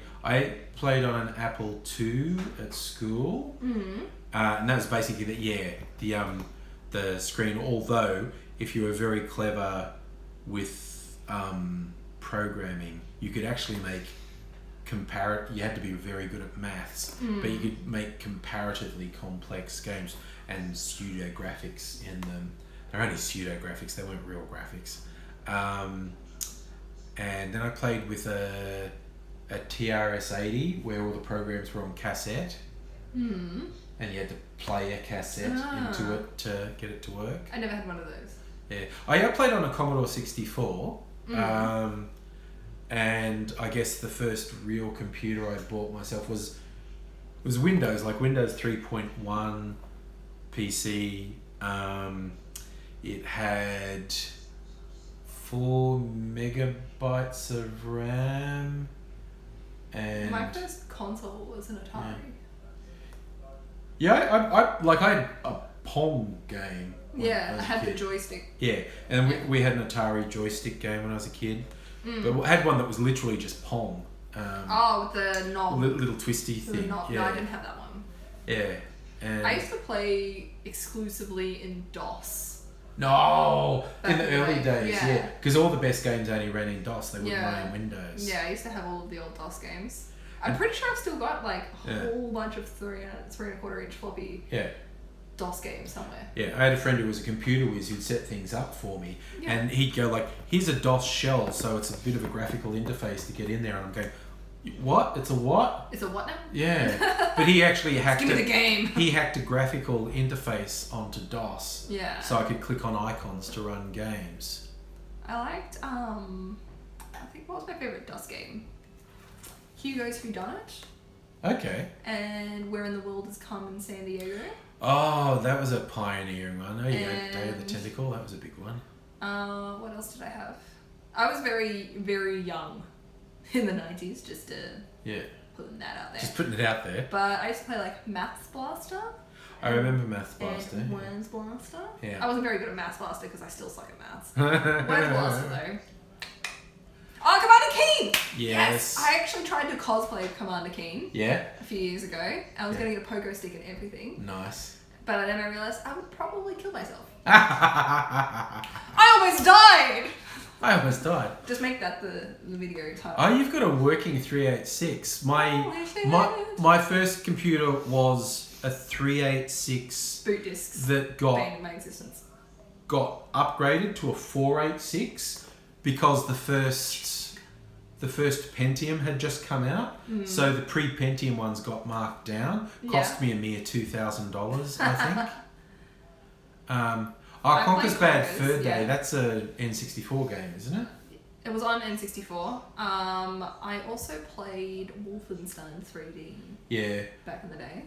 A: played on an Apple II at school, and that was basically the screen. Although, if you were very clever with programming, you could actually make you had to be very good at maths, but you could make comparatively complex games and pseudo graphics in them. They're only pseudo graphics; they weren't real graphics. And then I played with a TRS-80 where all the programs were on cassette, and you had to play a cassette into it to get it to work.
B: I never had one of those.
A: Yeah, I played on a Commodore 64, and I guess the first real computer I bought myself was Windows, like Windows 3.1 PC. It had 4 megabytes of RAM, and
B: My first console was an Atari.
A: Yeah, I had a Pong game. When
B: Yeah,
A: was
B: I
A: a
B: had the
A: kid.
B: joystick.
A: Yeah, and we had an Atari joystick game when I was a kid. But we had one that was literally just Pong.
B: Oh, with the knob.
A: Little twisty
B: The
A: thing.
B: knob.
A: Yeah.
B: No, I didn't have that one.
A: Yeah. And
B: I used to play exclusively in DOS.
A: no,
B: Back
A: in the
B: in the
A: early
B: day,
A: days,
B: yeah.
A: yeah, because all the best games only ran in DOS. They wouldn't
B: Yeah.
A: run in Windows.
B: Yeah, I used to have all of the old DOS games. I'm pretty sure I've still got like a
A: Yeah.
B: whole bunch of 3.25 inch floppy
A: Yeah.
B: DOS games somewhere.
A: Yeah, I had a friend who was a computer whiz who'd set things up for me,
B: Yeah.
A: and he'd go like, "Here's a DOS shell, so it's a bit of a graphical interface to get in there." And I'm going, "What? It's a what?"
B: It's a what now?
A: Yeah, but he actually hacked
B: Give me the game.
A: He hacked a graphical interface onto DOS,
B: Yeah.
A: so I could click on icons to run games.
B: I liked, I think, what was my favourite DOS game? Hugo's Whodunit
A: Okay.
B: and Where in the World is Carmen San Diego.
A: Oh, that was a pioneering one. Oh yeah, Day of the
B: And-
A: Tentacle. That was a big one.
B: What else did I have? I was very, very young in the 90s, just
A: Yeah,
B: putting that out there.
A: just putting it out there.
B: But I used to play like Maths Blaster.
A: I remember Math Blaster.
B: And Worms Blaster.
A: Yeah.
B: I wasn't very good at Maths Blaster because I still suck at maths. Worms Blaster though. Oh, Commander Keen!
A: Yes.
B: I actually tried to cosplay Commander Keen
A: Yeah.
B: a few years ago. I was
A: Yeah.
B: going to get a pogo stick and everything.
A: Nice.
B: But then I realised I would probably kill myself.
A: I
B: I almost died!
A: almost died.
B: Just make that the video title.
A: Oh, you've got a working 386.
B: Holy
A: My first computer was a 386
B: Boot discs.
A: that
B: Bane of my existence.
A: got upgraded to a 486 because the first Pentium had just come out. So the pre-Pentium ones got marked down. Cost me a mere $2,000, I think.
B: I
A: Conker's
B: played
A: Bad
B: Conkers,
A: Fur Day.
B: yeah.
A: That's a N64 game, isn't it?
B: It was on N64. I also played Wolfenstein 3D
A: Yeah.
B: back in the day.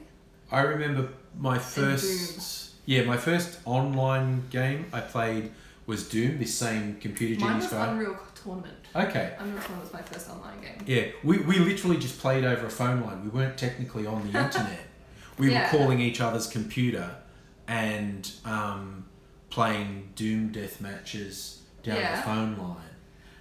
A: I remember my
B: Doom.
A: first... Yeah, my first online game I played was Doom, this same Computer
B: Mine
A: Genius
B: was
A: guy.
B: Unreal Tournament.
A: Okay.
B: Unreal Tournament was my first online game.
A: Yeah, we literally just played over a phone line. We weren't technically on the internet. We
B: Yeah.
A: were calling each other's computer and playing Doom death matches down
B: Yeah.
A: the phone line.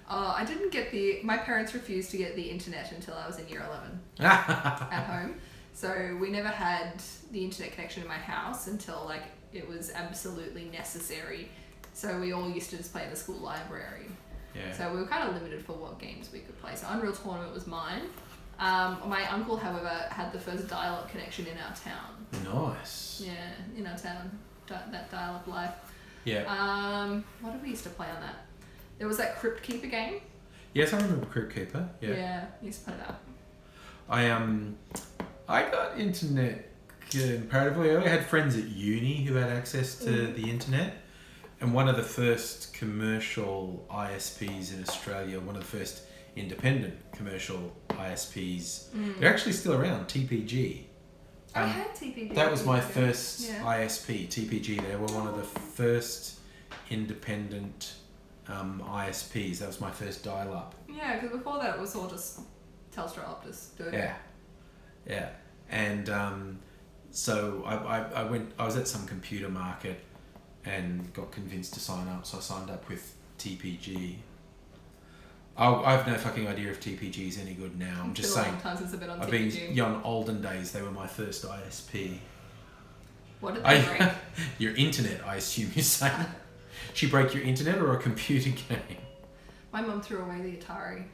B: I didn't get my parents refused to get the internet until I was in year 11 at home. So we never had the internet connection in my house until like it was absolutely necessary. So we all used to just play in the school library.
A: Yeah.
B: So we were kind of limited for what games we could play. So Unreal Tournament was mine. My uncle, however, had the first dial-up connection in our town.
A: Nice.
B: Yeah, in our town, that dial-up life.
A: Yeah.
B: What did we used to play on that? There was that Crypt Keeper game.
A: Yes, I remember Crypt Keeper. Yeah.
B: We used to play that.
A: I got internet comparatively early. I had friends at uni who had access to the internet. And one of the first commercial ISPs in Australia, one of the first independent commercial ISPs, they're actually still around, TPG.
B: I had TPG.
A: That was my first
B: Yeah.
A: ISP, TPG. They were one of the first independent ISPs. That was my first dial-up.
B: Yeah, because before that it was all just Telstra Optus doing it.
A: Yeah. And so I was at some computer market and got convinced to sign up, so I signed up with TPG. I have no fucking idea if TPG is any good now. I'm just
B: Been a
A: saying.
B: long time since I've been on
A: I've
B: TPG.
A: been young, olden days. They were my first ISP.
B: What did they break?
A: Your internet, I assume you're saying. She broke your internet or a computer game?
B: My mum threw away the Atari.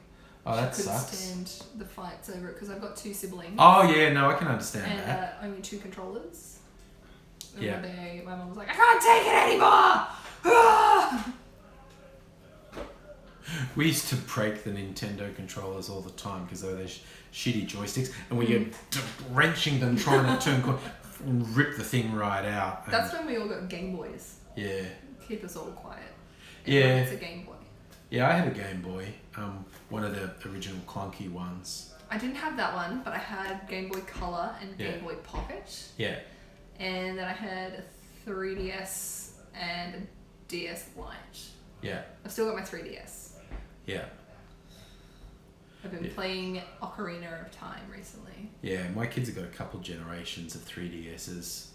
A: Oh, that
B: She couldn't
A: sucks.
B: stand the fights over it because I've got two siblings.
A: Oh yeah, no, I can understand
B: and
A: that.
B: only two controllers. And
A: Yeah.
B: one day my mum was like, I can't take it anymore! Ah!
A: We used to break the Nintendo controllers all the time because they were those shitty joysticks, and we were wrenching them, trying to turn and rip the thing right out. And
B: That's when we all got Game Boys.
A: yeah,
B: Keep us all quiet.
A: Yeah.
B: It's a Game Boy.
A: yeah. I had a Game Boy, one of the original clunky ones.
B: I didn't have that one, but I had Game Boy Color and
A: Yeah.
B: Game Boy Pocket.
A: Yeah,
B: And then I had a 3DS and a DS Lite.
A: yeah,
B: I've still got my 3DS.
A: yeah.
B: I've been playing Ocarina of Time recently.
A: Yeah, my kids have got a couple generations of 3DSs.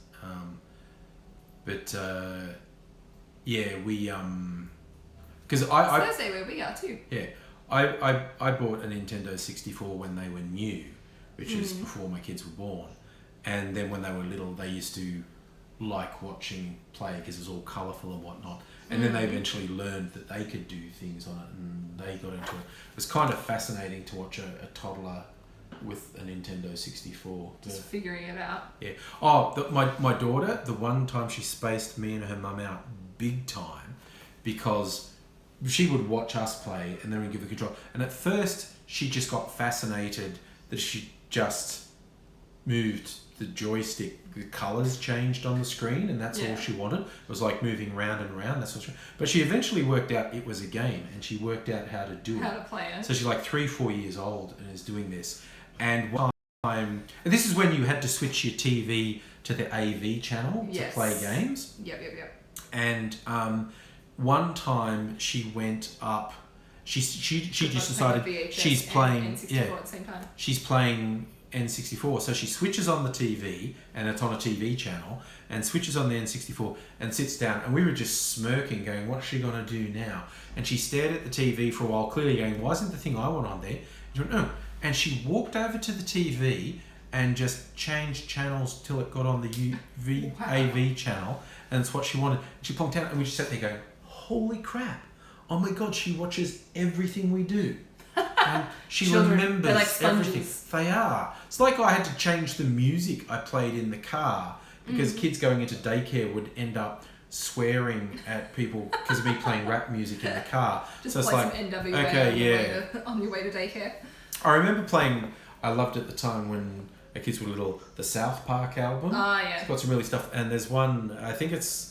A: Yeah, we... Because I
B: Thursday where we are too.
A: Yeah. I bought a Nintendo 64 when they were new, which was before my kids were born. And then when they were little, they used to like watching play because it was all colourful and whatnot. And then they eventually learned that they could do things on it, and they got into it. It was kind of fascinating to watch a toddler with a Nintendo 64.
B: Just figuring it out.
A: Yeah. Oh, my daughter, the one time she spaced me and her mum out big time because she would watch us play and then we'd give the control. And at first, she just got fascinated that she just moved the joystick, the colours changed on the screen, and that's all she wanted. It was like moving round and round. That's what but she eventually worked out it was a game, and she worked out how to do it.
B: How to play it.
A: So she's like 3-4 years old and is doing this. And one time, and this is when you had to switch your TV to the AV channel to play games.
B: Yep.
A: And one time she went up. She just decided she's playing
B: N64 at the same time.
A: She's playing N64, so she switches on the TV, and it's on a TV channel, and switches on the N64 and sits down, and we were just smirking, going, what's she going to do now? And she stared at the TV for a while, clearly going, why isn't the thing I want on there? And she went, no. And she walked over to the TV and just changed channels till it got on the AV channel, and it's what she wanted. She plonked out, and we just sat there going, holy crap, oh my god, she watches everything we do. And she remembers
B: they're like
A: everything.
B: sponges.
A: They are. It's like I had to change the music I played in the car because kids going into daycare would end up swearing at people because of me playing rap music in the car.
B: Just
A: so it's
B: play
A: like,
B: some NWA
A: okay,
B: on your way to daycare.
A: I remember playing, I loved at the time when the kids were little, the South Park album.
B: Oh, yeah.
A: It's got some really stuff. And there's one, I think it's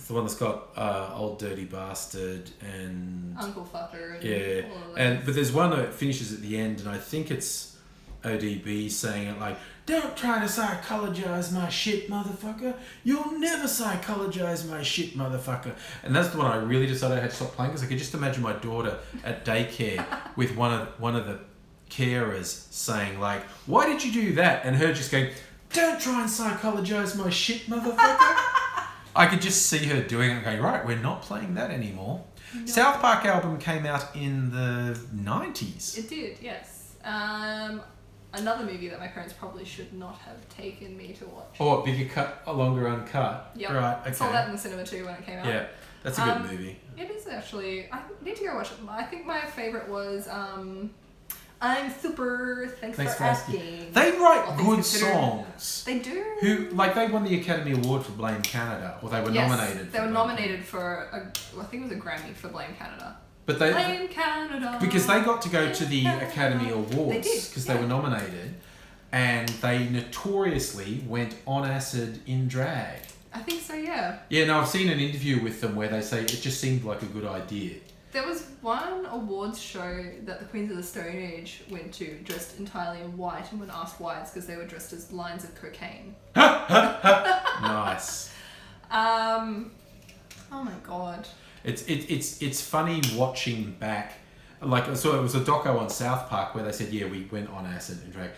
A: the one that's got Old Dirty Bastard and
B: Uncle Fucker.
A: And all of those. But there's one that finishes at the end, and I think it's ODB saying it like, don't try to psychologize my shit, motherfucker. You'll never psychologize my shit, motherfucker. And that's the one I really decided I had to stop playing because I could just imagine my daughter at daycare with one of the carers saying like, why did you do that? And her just going, don't try and psychologize my shit, motherfucker. I could just see her doing it and going, right, we're not playing that anymore. No. South Park album came out in the 90s.
B: It did, yes. Another movie that my parents probably should not have taken me to watch.
A: Oh, bigger cut, a longer uncut.
B: Yep.
A: Right, okay.
B: I saw that in the cinema too when it came out.
A: Yeah, that's a good movie.
B: It is actually. I need to go watch it. I think my favourite was I'm super. Thanks for asking.
A: They write good songs.
B: They do.
A: They won the Academy Award for Blame Canada, or they were nominated.
B: They were nominated for I think it was a Grammy for Blame Canada.
A: But
B: Blame Canada.
A: Because they got to go to the Academy Awards because they were nominated, and they notoriously went on acid in drag.
B: I think so, yeah.
A: Yeah, no, I've seen an interview with them where they say it just seemed like a good idea.
B: There was one awards show that the Queens of the Stone Age went to dressed entirely in white, and when asked why, it's because they were dressed as lines of cocaine.
A: Nice.
B: Oh my god.
A: It's funny watching back. Like, so it was a doco on South Park where they said, yeah, we went on acid and drag.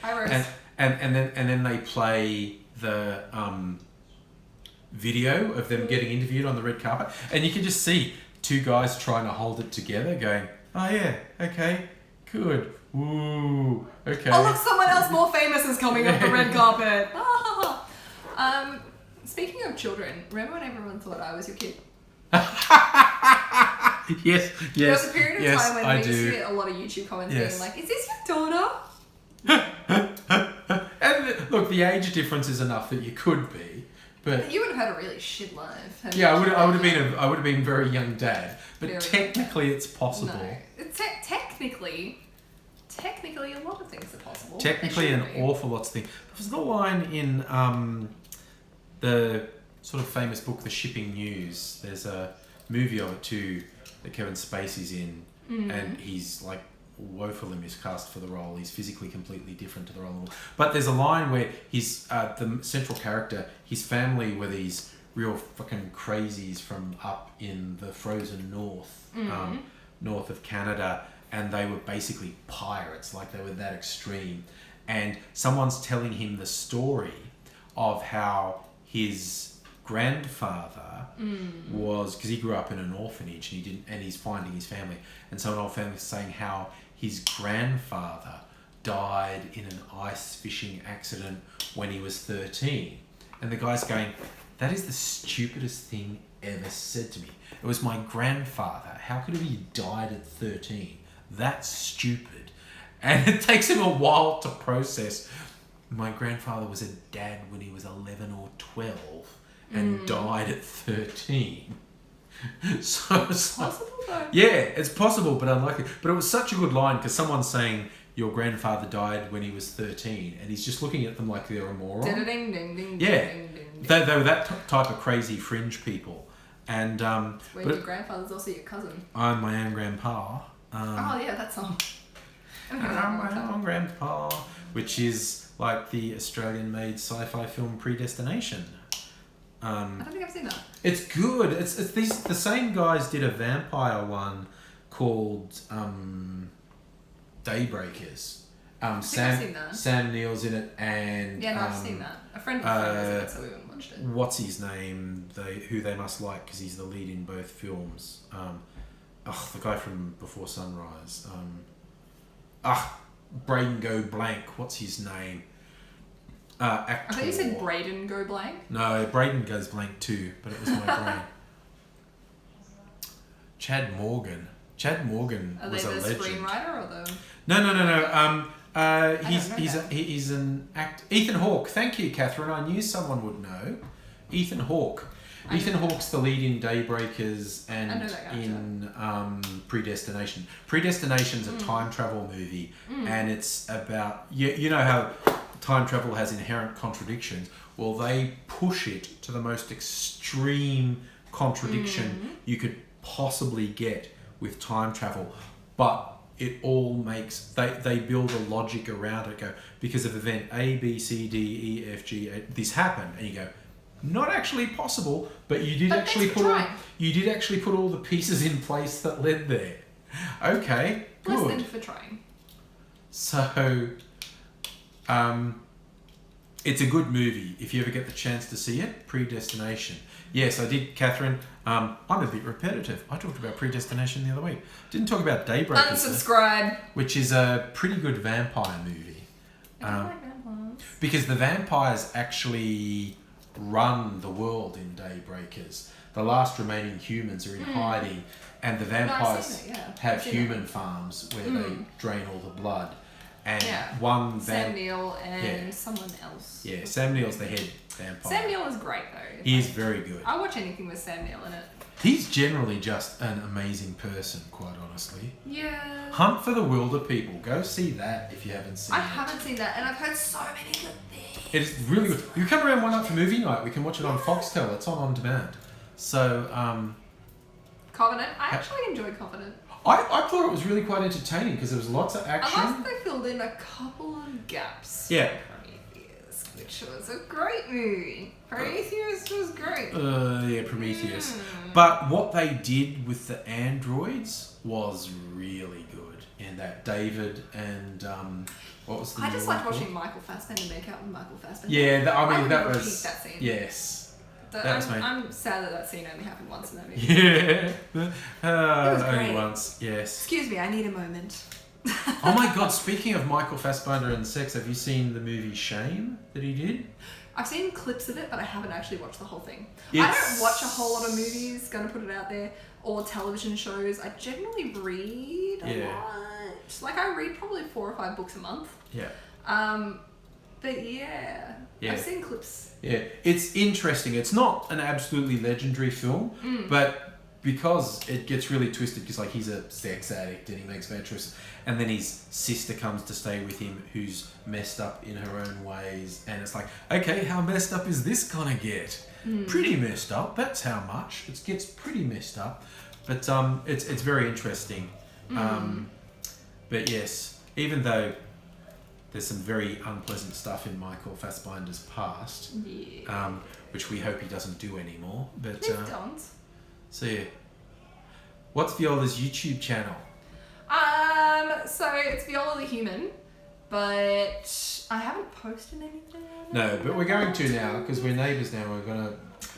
A: And then they play the video of them getting interviewed on the red carpet, and you can just see two guys trying to hold it together going, oh yeah, okay, good, ooh, okay.
B: Oh look, someone else more famous is coming up the red carpet. Speaking of children, remember when everyone thought I was your kid?
A: Yes.
B: There was a period of time when
A: I
B: we used to get a lot of YouTube comments being like, is this your daughter?
A: And look, the age difference is enough that you could be. But
B: you would have had a really shit life.
A: Yeah, I would have been a very young dad. But very technically, it's possible.
B: No, technically, a lot of things are possible.
A: Technically, an awful lot of things. There was the line in the sort of famous book, The Shipping News. There's a movie of it too that Kevin Spacey's in, and he's like woefully miscast for the role. He's physically completely different to the role. But there's a line where he's the central character, his family were these real fucking crazies from up in the frozen north, north of Canada, and they were basically pirates, like they were that extreme. And someone's telling him the story of how his grandfather was, because he grew up in an orphanage and he's finding his family, and so an old family is saying how his grandfather died in an ice fishing accident when he was 13. And the guy's going, that is the stupidest thing ever said to me. It was my grandfather. How could he have died at 13? That's stupid. And it takes him a while to process. My grandfather was a dad when he was 11 or 12 and died at 13. So it's
B: Possible though.
A: yeah, it's possible, but unlikely. But it was such a good line because someone's saying your grandfather died when he was 13, and he's just looking at them like they're a moron.
B: Ding, ding, ding,
A: Yeah.
B: ding, ding, ding.
A: They were that type of crazy fringe people. And
B: Where your grandfather's also your cousin.
A: I'm my own grandpa.
B: Oh yeah, that song.
A: I'm my own grandpa, which is like the Australian-made sci-fi film Predestination.
B: I don't think I've seen that.
A: It's good. It's the same guys did a vampire one called Daybreakers.
B: I've seen that.
A: Sam Neill's in it, and
B: Yeah, no, I've seen that. A friend of mine was in it, so we went and watched it.
A: what's his name? Who they must like because he's the lead in both films. The guy from Before Sunrise. Braden go blank. What's his name? Actor.
B: I thought you said Braden go blank.
A: No, Braden goes blank too, but it was my brain. Chad Morgan. Chad Morgan
B: Are
A: was
B: they
A: a
B: the
A: legend.
B: screenwriter or the?
A: No.
B: don't know
A: He's an act. Ethan Hawke. Thank you, Catherine. I knew someone would know. Ethan Hawke. Ethan Hawke's the lead in Daybreakers and
B: I know that guy,
A: in Predestination. Predestination's a time travel movie, and it's about you know how time travel has inherent contradictions. Well, they push it to the most extreme contradiction you could possibly get with time travel, but it all makes they build a logic around it. Go, because of event A, B, C, D, E, F, G, this happened, and you go, not actually possible, but you did actually put all the pieces in place that led there. Okay,
B: Less
A: good.
B: than for trying.
A: So, it's a good movie if you ever get the chance to see it. Predestination. Yes, I did, Catherine. I'm a bit repetitive. I talked about Predestination the other week. Didn't talk about Daybreakers,
B: Unsubscribe.
A: which is a pretty good vampire movie.
B: I don't like vampires.
A: Because the vampires actually run the world in Daybreakers. The last remaining humans are in hiding, and the vampires
B: seen it, yeah.
A: have
B: I've seen
A: human farms where they drain all the blood. And
B: Yeah.
A: one
B: Sam Neill and someone else.
A: Yeah, Sam Neill's the head vampire.
B: Sam Neill is great though.
A: He is very good.
B: I'll watch anything with Sam Neill in it.
A: He's generally just an amazing person, quite honestly.
B: Yeah.
A: Hunt for the Wilder People. Go see that if you haven't seen
B: I
A: it.
B: haven't seen that, and I've heard so many good things.
A: It is really good. You come around one night for movie night, we can watch it on Foxtel. It's on demand. So,
B: Covenant. I actually enjoyed Covenant.
A: I thought it was really quite entertaining because there was lots of action.
B: I like that they filled in a couple of gaps.
A: Yeah.
B: For Prometheus, which was a great movie. Prometheus was great.
A: Prometheus. But what they did with the androids was really good. In that David and what was the
B: I
A: name
B: just
A: of it
B: liked
A: called?
B: watching Michael Fassbender make out with Michael Fassbender.
A: Yeah, that
B: would
A: was
B: repeat that scene.
A: yes.
B: That
A: was
B: I'm sad that scene only happened once in that movie.
A: Yeah,
B: was
A: only
B: great.
A: once. Yes.
B: Excuse me, I need a moment.
A: Oh my God! Speaking of Michael Fassbender and sex, have you seen the movie Shame that he did?
B: I've seen clips of it, but I haven't actually watched the whole thing. I
A: It's-
B: don't watch a whole lot of movies, gonna put it out there, or television shows. I generally read a
A: Yeah.
B: lot. Like, I read probably 4 or 5 books a month.
A: Yeah.
B: But yeah,
A: Yeah.
B: I've seen clips.
A: Yeah, it's interesting. It's not an absolutely legendary film, but because it gets really twisted, because like he's a sex addict and he makes bad choices, and then his sister comes to stay with him, who's messed up in her own ways, and it's like, okay, how messed up is this gonna get? Pretty messed up. That's how much it gets. Pretty messed up, but it's very interesting. But yes, even though there's some very unpleasant stuff in Michael Fassbinder's past,
B: Yeah.
A: which we hope he doesn't do anymore. But
B: Please don't.
A: so yeah, what's Viola's YouTube channel?
B: So it's Viola the human, but I haven't posted anything.
A: No, but we're going to now because we're neighbours now. We're gonna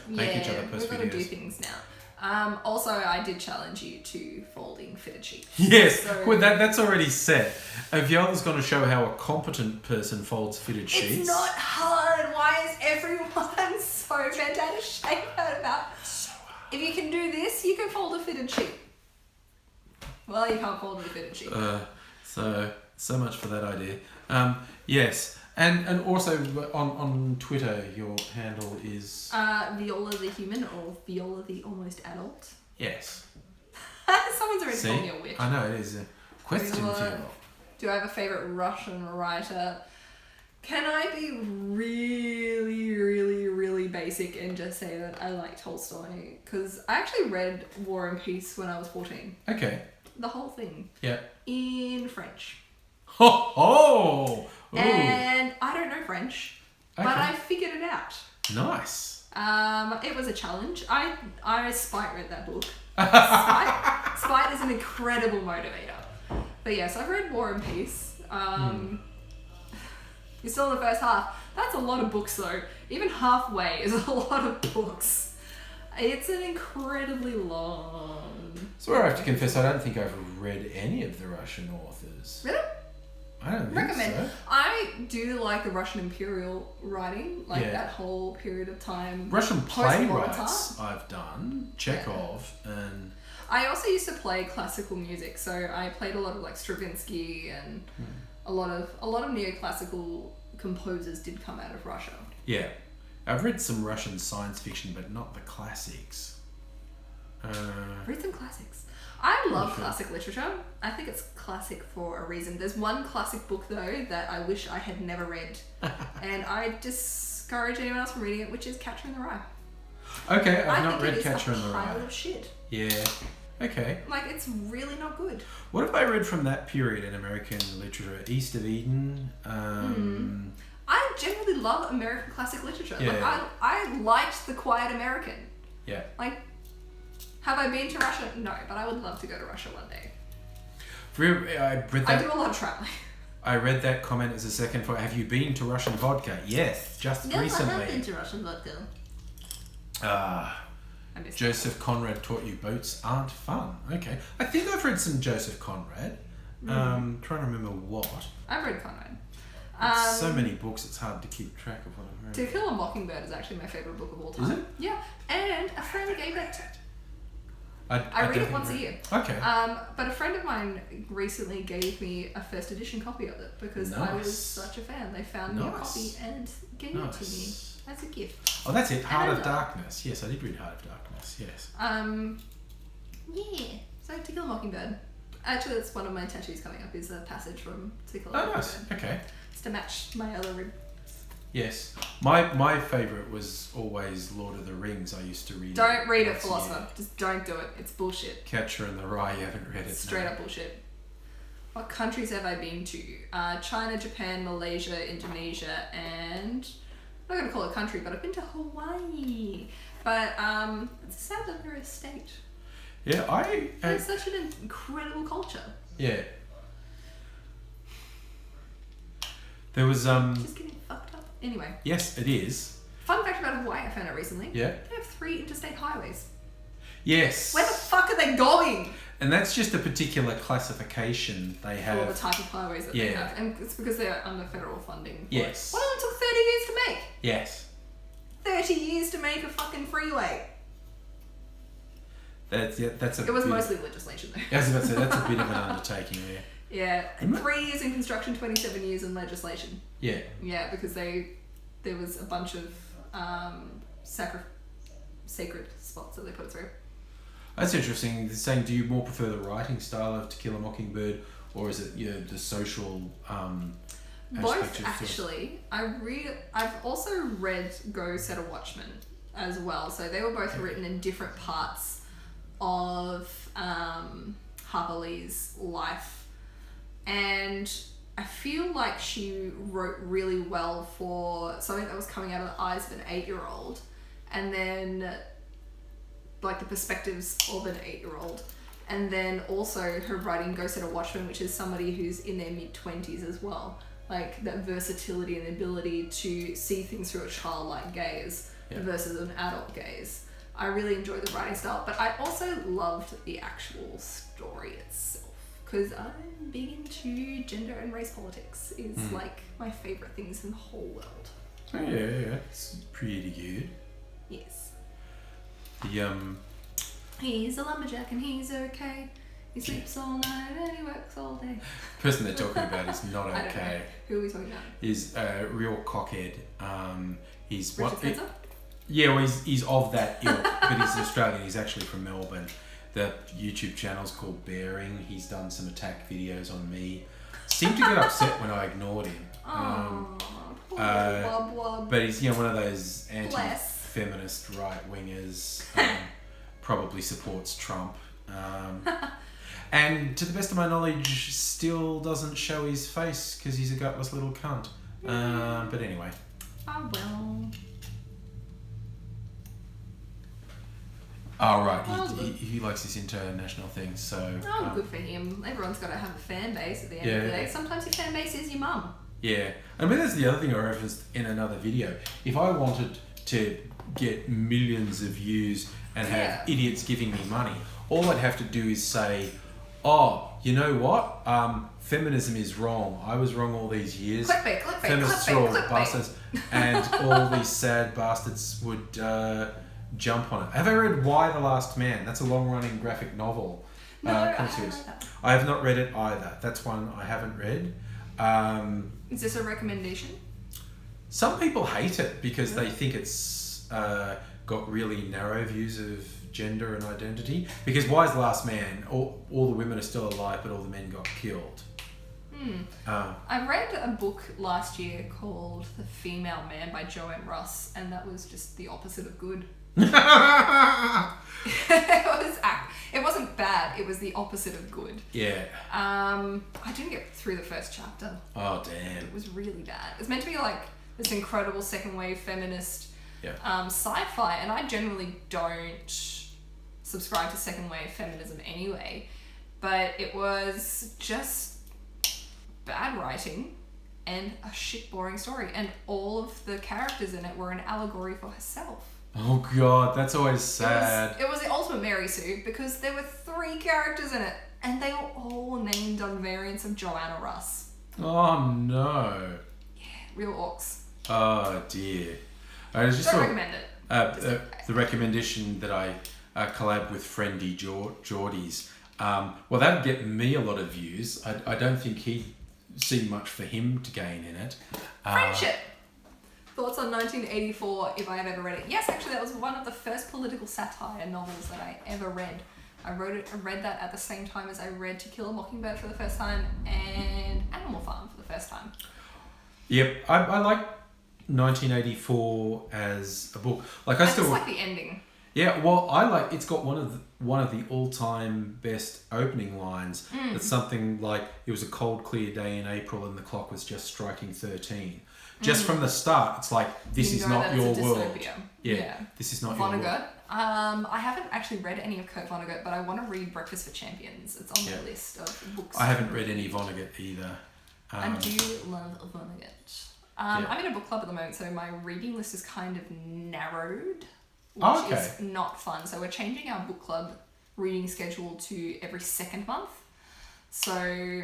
A: make each other post
B: we're gonna do
A: videos.
B: things now. Also, I did challenge you to folding fitted sheets.
A: Yes,
B: So-
A: well, that's already set. Viola's going to show how a competent person folds fitted sheets.
B: It's not hard. Why is everyone so bent out of shape about?
A: So hard.
B: If you can do this, you can fold a fitted sheet. Well, you can't fold a fitted sheet.
A: So much for that idea. Yes, and also on Twitter, your handle is
B: Viola the human or Viola the almost adult.
A: yes.
B: Someone's already
A: See,
B: called me a witch.
A: I know it is a question
B: Viola.
A: for you.
B: Do I have a favourite Russian writer? Can I be really, really, really basic and just say that I like Tolstoy? Because I actually read War and Peace when I was 14.
A: Okay.
B: The whole thing.
A: Yeah.
B: In French.
A: Ho ho! Ooh.
B: And I don't know French, but
A: Okay.
B: I figured it out.
A: Nice.
B: It was a challenge. I Spite read that book. Spite is an incredible motivator. But yes, I've read War and Peace. You're still in the first half. That's a lot of books though. Even halfway is a lot of books. It's an incredibly long...
A: So I have to confess, I don't think I've read any of the Russian authors.
B: Really?
A: I don't think
B: Recommend.
A: so.
B: I do like the Russian imperial writing, like
A: Yeah.
B: that whole period of time.
A: Russian
B: Post-Molotov.
A: playwrights I've done, Chekhov, and
B: I also used to play classical music, so I played a lot of like Stravinsky and a lot of neoclassical composers did come out of Russia.
A: yeah. I've read some Russian science fiction, but not the classics.
B: Read some classics. I love
A: Okay.
B: classic literature. I think it's classic for a reason. There's one classic book though that I wish I had never read, and I discourage anyone else from reading it, which is Catcher in the Rye.
A: Okay,
B: I
A: I've not
B: think
A: read
B: it is
A: Catcher
B: a
A: in the Rye.
B: pile of shit.
A: Yeah. Okay.
B: Like it's really not good.
A: What have I read from that period in American literature? East of Eden.
B: I generally love American classic literature. Like
A: Yeah.
B: I liked The Quiet American.
A: Yeah.
B: Like, have I been to Russia? No, but I would love to go to Russia one day.
A: I read
B: I
A: that.
B: do a lot of traveling.
A: I read that comment as a second for. Have you been to Russian vodka? Yes, just recently.
B: to Russian vodka.
A: Ah.
B: I missed
A: Joseph Conrad taught you boats aren't fun. Okay. I think I've read some Joseph Conrad. Trying to remember what.
B: I've read Conrad.
A: So many books, it's hard to keep track of what I've
B: To
A: read.
B: Kill a Mockingbird is actually my favourite book of all time.
A: Is it?
B: Yeah, and a friend gave it.
A: I
B: I read
A: don't
B: it
A: think
B: once
A: I've
B: a
A: read-
B: year.
A: Okay.
B: But a friend of mine recently gave me a first edition copy of it because I
A: Nice.
B: was such a fan. They found me a
A: Nice.
B: copy and gave it to me
A: Nice.
B: as a gift.
A: Oh, that's it. Heart
B: and
A: of Darkness. Yes, I did read Heart of Darkness. Yes.
B: Yeah. So To Kill a Mockingbird. Actually, that's one of my tattoos coming up. Is a passage from To Kill a
A: Oh,
B: Mockingbird.
A: nice. Okay.
B: It's to match my other rib.
A: Yes. My favourite was always Lord of the Rings. I used to read.
B: Don't read it,
A: once a
B: philosopher.
A: year.
B: Just don't do it. It's bullshit.
A: Catcher in the Rye. You haven't read it.
B: Straight
A: no.
B: up bullshit. What countries have I been to? China, Japan, Malaysia, Indonesia, and I'm not gonna call it a country, but I've been to Hawaii. But it's a South American state.
A: Yeah, I
B: It's such an incredible culture.
A: yeah. There was
B: Just getting fucked up. Anyway,
A: yes, it is.
B: fun fact about Hawaii I found out recently.
A: Yeah.
B: They have 3 interstate highways.
A: Yes.
B: Where the fuck are they going?
A: And that's just a particular classification they
B: All the
A: have.
B: type of highways that they
A: Yeah.
B: have. And it's because they're under federal funding.
A: Yes.
B: What only took 30 years to make?
A: Yes.
B: 30 years to make a fucking freeway.
A: That's a.
B: It was
A: bit-
B: mostly legislation though.
A: I was about to say that's a bit of an undertaking there.
B: Yeah,
A: Isn't it?
B: 3 years in construction, 27 years in legislation.
A: Yeah.
B: Yeah, because there was a bunch of sacred spots that they put it through.
A: That's interesting. They're saying, do you more prefer the writing style of To Kill a Mockingbird, or is it the social aspect
B: Both
A: of
B: actually. I've also read Go Set a Watchman as well. So they were both written in different parts of Harper Lee's life, and I feel like she wrote really well for something that was coming out of the eyes of an 8-year-old, and then like the perspectives of an 8-year-old, And then also her writing Ghost at a Watchman, which is somebody who's in their mid-20s as well. Like that versatility and the ability to see things through a childlike gaze versus an adult gaze. I really enjoyed the writing style, but I also loved the actual story itself. Because I'm big into gender and race politics. Is like my favourite things in the whole world.
A: Oh yeah, it's pretty good.
B: Yes.
A: The
B: He's a lumberjack and he's okay. He sleeps all night and he works all day.
A: person they're talking about is not
B: I don't know.
A: okay.
B: Who are we talking about?
A: Is a real cockhead. He's
B: Richard Spencer?
A: Yeah, well, he's of that ilk, but he's Australian. He's actually from Melbourne. The YouTube channel's called Bearing. He's done some attack videos on me. Seemed to get upset when I ignored him.
B: Poor Wub Wub.
A: But he's one of those anti-feminist right-wingers. Probably supports Trump. And to the best of my knowledge, still doesn't show his face because he's a gutless little cunt. But anyway.
B: Oh well.
A: Oh, right. He likes his international things, so...
B: good for him. Everyone's got to have a fan base at the end of the day. Sometimes your fan base is your mum.
A: Yeah. I mean, that's the other thing I referenced in another video. If I wanted to get millions of views and have idiots giving me money, all I'd have to do is say, oh, you know what? Feminism is wrong. I was wrong all these years.
B: Clickbait.
A: Feminists are all bastards. And all these sad bastards would... jump on it. Have I read Why the Last Man? That's a long-running graphic novel.
B: No, I haven't read that.
A: I have not read it either. That's one I haven't read.
B: Is this a recommendation?
A: Some people hate it because they think it's got really narrow views of gender and identity. Because Why's the Last Man? All the women are still alive, but all the men got killed.
B: I read a book last year called The Female Man by Joanne Russ, and that was just the opposite of good. It wasn't bad, it was the opposite of good.
A: Yeah.
B: I didn't get through the first chapter.
A: Oh, damn.
B: It was really bad. It was meant to be like this incredible second wave feminist sci-fi, and I generally don't subscribe to second wave feminism anyway, but it was just bad writing and a shit boring story, and all of the characters in it were an allegory for herself.
A: Oh god, that's always sad.
B: It was the ultimate Mary Sue because there were 3 characters in it and they were all named on variants of Joanna Russ.
A: Oh no.
B: Yeah, real orcs.
A: Oh dear. I just
B: Don't recommend it.
A: The recommendation that I collab with Friendy Geordies. Well, that'd get me a lot of views. I don't think he'd see much for him to gain in it.
B: Friendship. Thoughts on 1984, if I have ever read it. Yes, actually, that was one of the first political satire novels that I ever read. I read that at the same time as I read To Kill a Mockingbird for the first time and Animal Farm for the first time.
A: Yep, I like 1984 as a book. Like I just
B: like the ending.
A: Yeah, well, it's got one of the all-time best opening lines. It's something like, it was a cold, clear day in April and the clock was just striking 13. Just from the start, it's like, this is not your world. Yeah, this is not your world.
B: Vonnegut. I haven't actually read any of Kurt Vonnegut, but I want to read Breakfast for Champions. It's on the list of books.
A: I haven't read any Vonnegut either.
B: I do love Vonnegut. I'm in a book club at the moment, so my reading list is kind of narrowed, which is not fun. So we're changing our book club reading schedule to every second month. So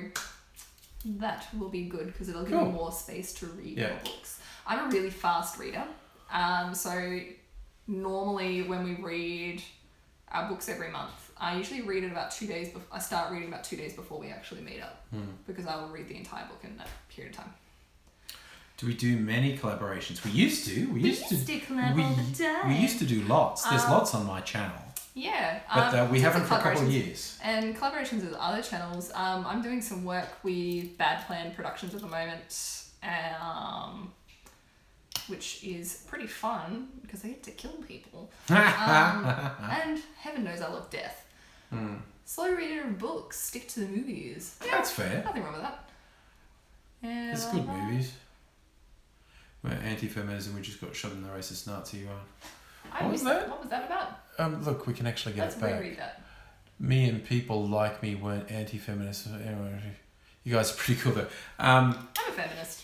B: that will be good because it'll give me more space to read more books. I'm a really fast reader. So normally when we read our books every month, I usually read it about 2 days before. I start reading about 2 days before we actually meet up because I will read the entire book in that period of time.
A: Do we do many collaborations? We used to. We used to
B: collab all the time.
A: We used to do lots. There's lots on my channel.
B: Yeah.
A: But we haven't for a couple of years.
B: And collaborations with other channels. I'm doing some work with Bad Plan Productions at the moment, which is pretty fun because they get to kill people. And heaven knows I love death. Slow reader of books, stick to the movies. Yeah,
A: that's fair.
B: Nothing wrong with that. Yeah,
A: it's good movies. Where anti-feminism, we just got shot in the racist Nazi one.
B: What was that about?
A: Look, we can actually get it back.
B: Let's reread that.
A: me and people like me weren't anti-feminist. Anyway, you guys are pretty cool though. I'm
B: a feminist.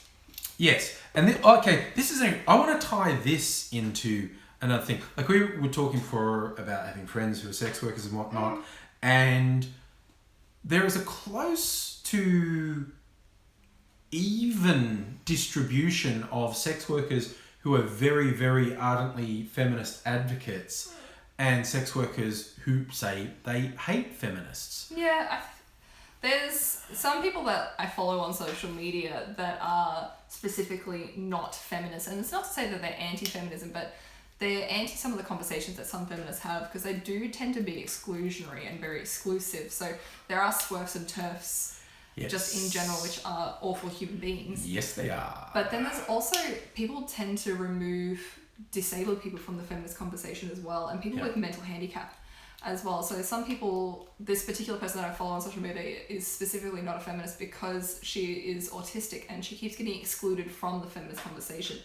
A: Yes, and this is I want to tie this into another thing. Like we were talking before about having friends who are sex workers and whatnot, and there is a close to even distribution of sex workers who are very, very ardently feminist advocates and sex workers who say they hate feminists.
B: Yeah, there's some people that I follow on social media that are specifically not feminist, and it's not to say that they're anti-feminism, but they're anti some of the conversations that some feminists have, because they do tend to be exclusionary and very exclusive. So there are swerfs and turfs,
A: Yes.
B: just in general, which are awful human beings.
A: Yes, they are.
B: But then there's also, people tend to remove disabled people from the feminist conversation as well, and people with mental handicap as well. So some people, this particular person that I follow on social media is specifically not a feminist because she is autistic and she keeps getting excluded from the feminist conversation.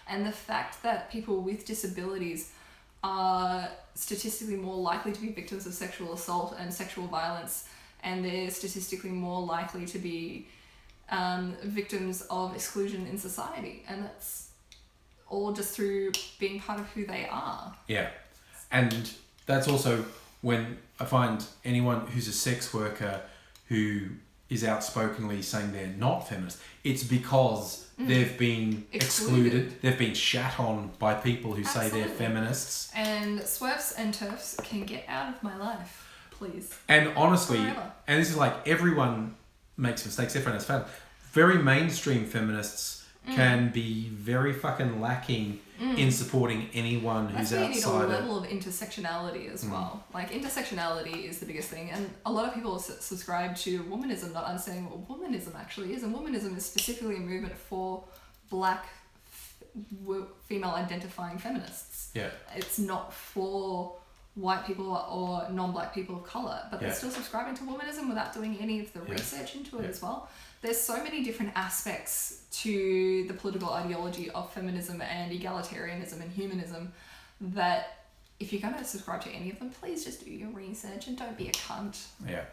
B: And the fact that people with disabilities are statistically more likely to be victims of sexual assault and sexual violence, and they're statistically more likely to be victims of exclusion in society. And that's all just through being part of who they are.
A: Yeah. And that's also when I find anyone who's a sex worker who is outspokenly saying they're not feminist, it's because they've been excluded. They've been shat on by people who say they're feminists.
B: And swerfs and turfs can get out of my life, please.
A: And honestly,
B: Forever.
A: and this is like everyone makes mistakes, everyone has failed. Very mainstream feminists can be very fucking lacking in supporting anyone who's
B: outside. That's where you need a
A: outside
B: level of intersectionality as well. Like, intersectionality is the biggest thing, and a lot of people subscribe to womanism, not understanding what womanism actually is. And womanism is specifically a movement for black female identifying feminists.
A: Yeah.
B: It's not for white people or non-black people of colour, but they're still subscribing to womanism without doing any of the research into it as well. There's so many different aspects to the political ideology of feminism and egalitarianism and humanism that if you're going to subscribe to any of them, please just do your research and don't be a cunt.
A: Yeah.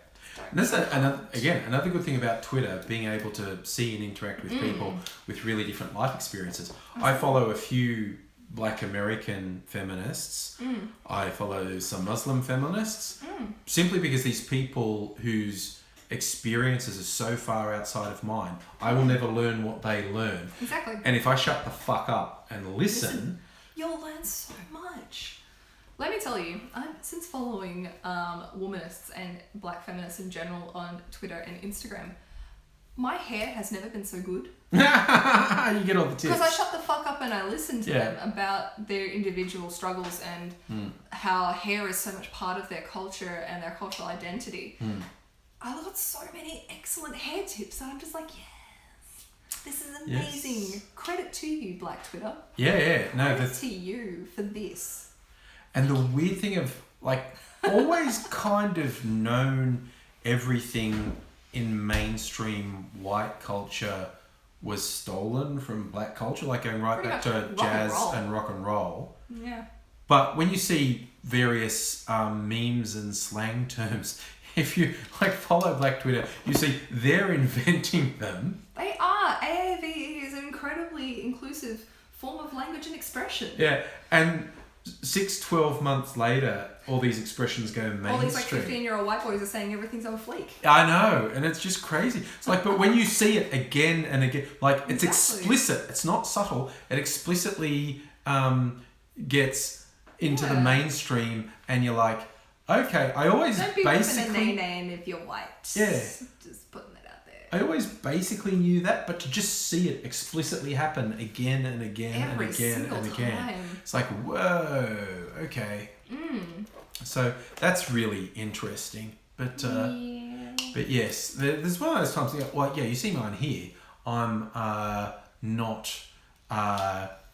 A: And that's another good thing about Twitter, being able to see and interact with people with really different life experiences. I follow a few Black American feminists. I follow some Muslim feminists, simply because these people whose experiences are so far outside of mine, I will never learn what they learn.
B: Exactly.
A: And if I shut the fuck up and listen,
B: you'll learn so much. Let me tell you, since following womanists and black feminists in general on Twitter and Instagram, my hair has never been so good.
A: you get all the tips.
B: Because I shut the fuck up and I listen to them about their individual struggles and how hair is so much part of their culture and their cultural identity. I got so many excellent hair tips that I'm just like, yes, this is amazing. Yes. Credit to you, Black Twitter. Credit to you for this.
A: And the weird thing of, like, always kind of known everything in mainstream white culture was stolen from black culture, like going right back to jazz and rock and roll.
B: Yeah.
A: But when you see various memes and slang terms, if you like follow Black Twitter, you see they're inventing them.
B: They are. AAVE is an incredibly inclusive form of language and expression.
A: Yeah, and 12 months later, all these expressions go mainstream.
B: All these like 15-year-old white boys are saying everything's on fleek.
A: I know, and it's just crazy. It's like, but when you see it again and again, like it's explicit. It's not subtle. It explicitly gets into the mainstream, and you're like, okay, I always
B: don't be
A: basically
B: a name if you're white.
A: Yeah,
B: just putting it out there.
A: I always basically knew that, but to just see it explicitly happen again and again
B: Every
A: and again and again,
B: time.
A: it's like, whoa, okay. So that's really interesting. But but yes, there's one of those times. Well, you see mine here. I'm not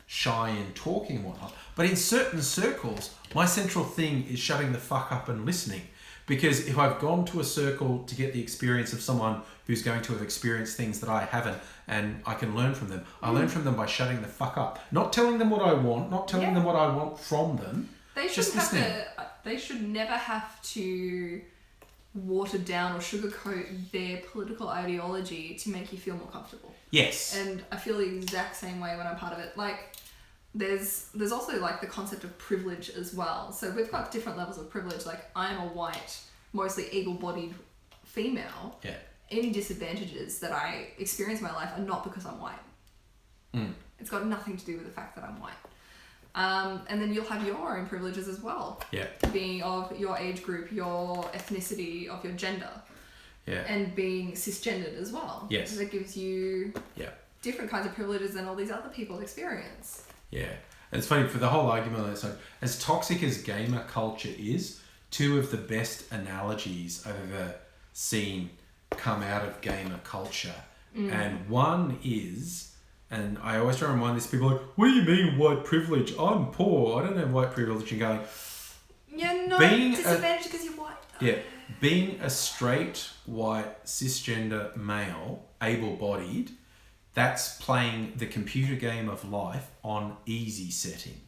A: shy in talking and whatnot, but in certain circles, my central thing is shutting the fuck up and listening. Because if I've gone to a circle to get the experience of someone who's going to have experienced things that I haven't, and I can learn from them, I learn from them by shutting the fuck up. Not telling them what I want, not telling them what I want from them.
B: They should never have to water down or sugarcoat their political ideology to make you feel more comfortable.
A: Yes.
B: And I feel the exact same way when I'm part of it. Like, there's also like the concept of privilege as well. So we've got different levels of privilege. Like, I'm a white, mostly able-bodied female.
A: Yeah.
B: Any disadvantages that I experience in my life are not because I'm white. It's got nothing to do with the fact that I'm white. And then you'll have your own privileges as well.
A: Yeah.
B: Being of your age group, your ethnicity, of your gender.
A: Yeah.
B: And being cisgendered as well.
A: Yes.
B: So that gives you
A: Yeah.
B: different kinds of privileges than all these other people experience.
A: Yeah. And it's funny, for the whole argument on that side, as toxic as gamer culture is, two of the best analogies I've ever seen come out of gamer culture. And one is, and I always try to remind these people, like, what do you mean white privilege? I'm poor. I don't have white privilege. And going,
B: You're not
A: Being
B: disadvantaged because you're white.
A: yeah, being a straight, white, cisgender male, able-bodied, that's playing the computer game of life on easy setting.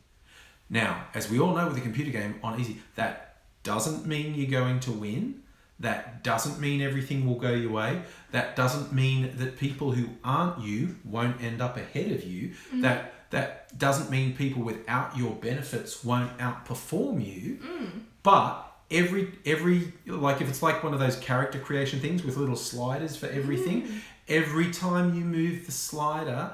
A: Now, as we all know with the computer game on easy, that doesn't mean you're going to win. That doesn't mean everything will go your way. That doesn't mean that people who aren't you won't end up ahead of you. That doesn't mean people without your benefits won't outperform you. But every like, if it's like one of those character creation things with little sliders for everything, every time you move the slider,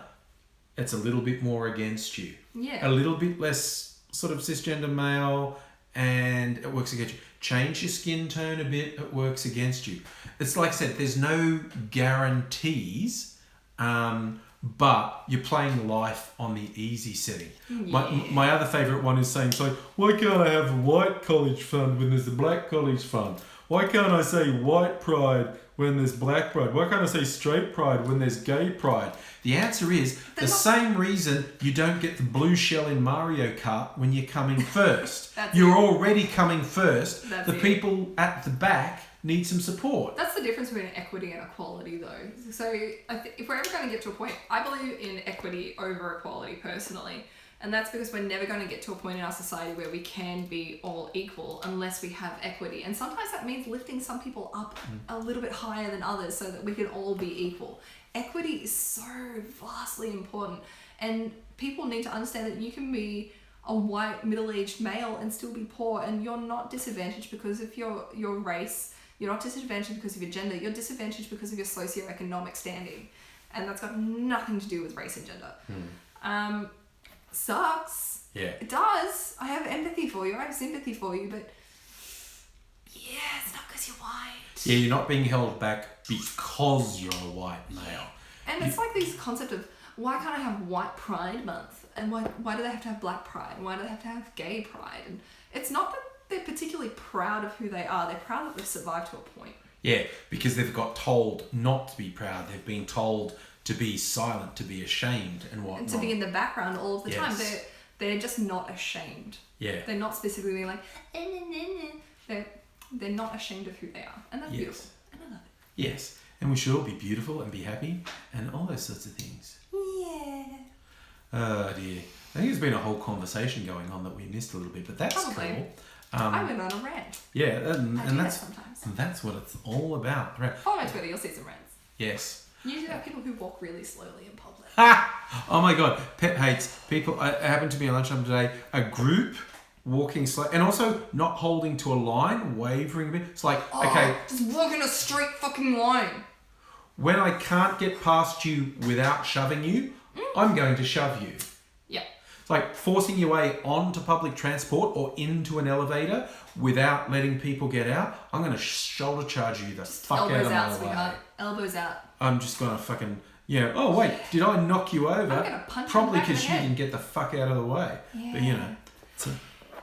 A: it's a little bit more against you.
B: Yeah.
A: A little bit less sort of cisgender male, and it works against you. Change your skin tone a bit, it works against you. It's like I said, there's no guarantees, but you're playing life on the easy setting. My other favourite one is saying, so why can't I have a white college fund when there's a black college fund? Why can't I say white pride when there's black pride? Why can't I say straight pride when there's gay pride? The answer is same reason you don't get the blue shell in Mario Kart when you're coming first. You're already coming first. The people at the back need some support.
B: That's the difference between equity and equality, though. So if we're ever going to get to a point, I believe in equity over equality personally. And that's because we're never going to get to a point in our society where we can be all equal unless we have equity. And sometimes that means lifting some people up a little bit higher than others so that we can all be equal. Equity is so vastly important. And people need to understand that you can be a white middle-aged male and still be poor, and you're not disadvantaged because of your race. You're not disadvantaged because of your gender. You're disadvantaged because of your socioeconomic standing. And that's got nothing to do with race and gender. Sucks.
A: Yeah.
B: It does. I have empathy for you. I have sympathy for you, but yeah, it's not because you're white.
A: Yeah, you're not being held back because you're a white male.
B: And it's like this concept of, why can't I have White Pride Month? And why do they have to have Black Pride? And why do they have to have Gay Pride? And it's not that they're particularly proud of who they are. They're proud that they've survived to a point.
A: Yeah, because they've got told not to be proud. They've been told to be silent, to be ashamed and whatnot.
B: And to be in the background all of the time.
A: Yes.
B: They're just not ashamed.
A: Yeah.
B: They're not specifically like, they're not ashamed of who they are. And that's beautiful. And I love it.
A: Yes. And we should all be beautiful and be happy and all those sorts of things.
B: Yeah.
A: Oh dear. I think there's been a whole conversation going on that we missed a little bit, but that's
B: Probably.
A: cool.
B: I went on a rant.
A: Yeah,
B: I
A: and
B: do that
A: that's
B: sometimes.
A: that's what it's all about. Right.
B: Follow my Twitter, you'll see some rants.
A: Yes.
B: Usually about people who walk really slowly in public.
A: Oh my god, Pet hates people. It happened to me at lunchtime today. A group walking slow and also not holding to a line, wavering a bit. It's like, okay,
B: Just walk in a straight fucking line.
A: when I can't get past you without shoving you, I'm going to shove you.
B: Yeah.
A: It's like forcing your way onto public transport or into an elevator without letting people get out. I'm going to shoulder charge you the fuck out
B: Elbows
A: of
B: out,
A: my way.
B: sweetheart. Elbows out.
A: I'm just going to fucking, oh wait, did I knock you over?
B: I'm gonna punch you in the
A: Probably
B: back of the
A: because you
B: head.
A: didn't get the fuck out of the way.
B: Yeah.
A: But it's a,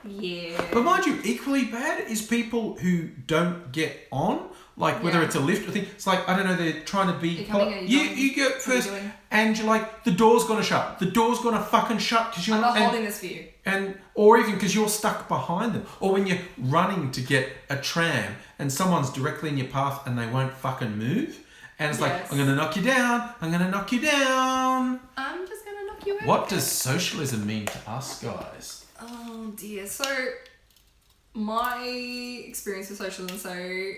B: Yeah.
A: but mind you, equally bad is people who don't get on. Like whether
B: Yeah.
A: it's a lift or thing. It's like, I don't know, they're trying to be...
B: You're coming, are you going?
A: You go
B: What are you
A: first
B: doing?
A: and you're like, the door's going to shut. The door's going to fucking shut because you're...
B: I'm not
A: and-
B: holding this for you.
A: or even because you're stuck behind them. Or when you're running to get a tram and someone's directly in your path and they won't fucking move. And it's like,
B: Yes.
A: I'm going to knock you down. I'm going to knock you down.
B: I'm just gonna knock you out.
A: What does socialism mean to us, guys?
B: Oh dear. So, my experience with socialism,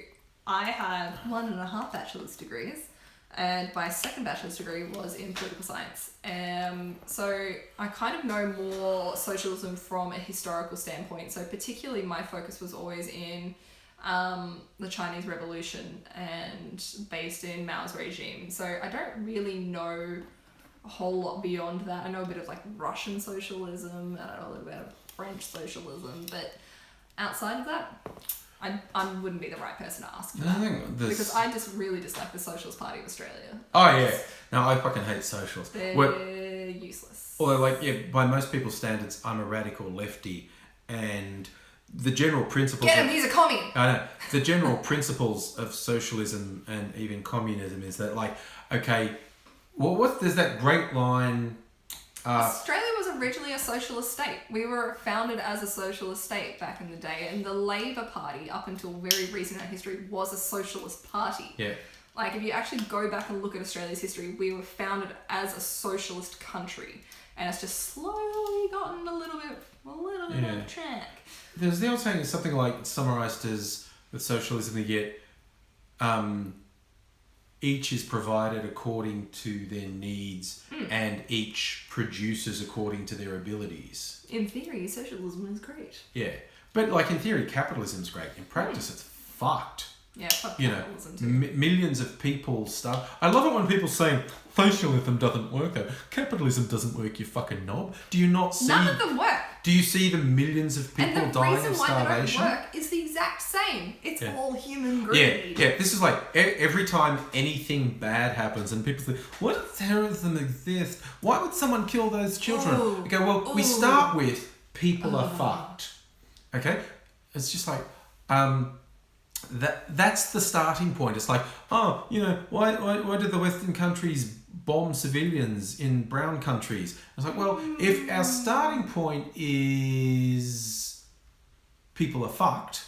B: I have 1.5 bachelor's degrees, and my second bachelor's degree was in political science. So I kind of know more socialism from a historical standpoint. So particularly my focus was always in the Chinese Revolution and based in Mao's regime. So I don't really know a whole lot beyond that. I know a bit of like Russian socialism, and I know a little bit of French socialism, but outside of that, I wouldn't be the right person to ask for that. Because I just really dislike the Socialist Party of Australia.
A: Oh yeah, no, I fucking hate socialists.
B: They're useless.
A: Although, like, yeah, by most people's standards, I'm a radical lefty, and the general principles.
B: Get him, he's a commie.
A: I know the general principles of socialism and even communism is that, like, okay, well, there's that great line.
B: Australia was originally a socialist state. We were founded as a socialist state back in the day, and the Labor Party, up until very recent in our history, was a socialist party.
A: Yeah.
B: Like, if you actually go back and look at Australia's history, we were founded as a socialist country, and it's just slowly gotten a little bit off track.
A: There's the old saying, something like it's summarised as with socialism, you get each is provided according to their needs, and each produces according to their abilities.
B: In theory, socialism is great.
A: Yeah, but like in theory, capitalism's great. In practice, it's fucked.
B: Yeah, fuck capitalism too.
A: Millions of people start. I love it when people say socialism doesn't work. Though capitalism doesn't work. You fucking knob. Do you not see?
B: None of them work.
A: Do you see the millions of people dying of starvation? And the reason why they don't
B: work is the exact same. It's all human greed.
A: Yeah. This is like every time anything bad happens, and people say, "Why does terrorism exist? Why would someone kill those children?" Okay, well, we start with people are fucked. Okay, it's just like That's the starting point. It's like, why did the Western countries bomb civilians in brown countries? It's like, well, if our starting point is people are fucked,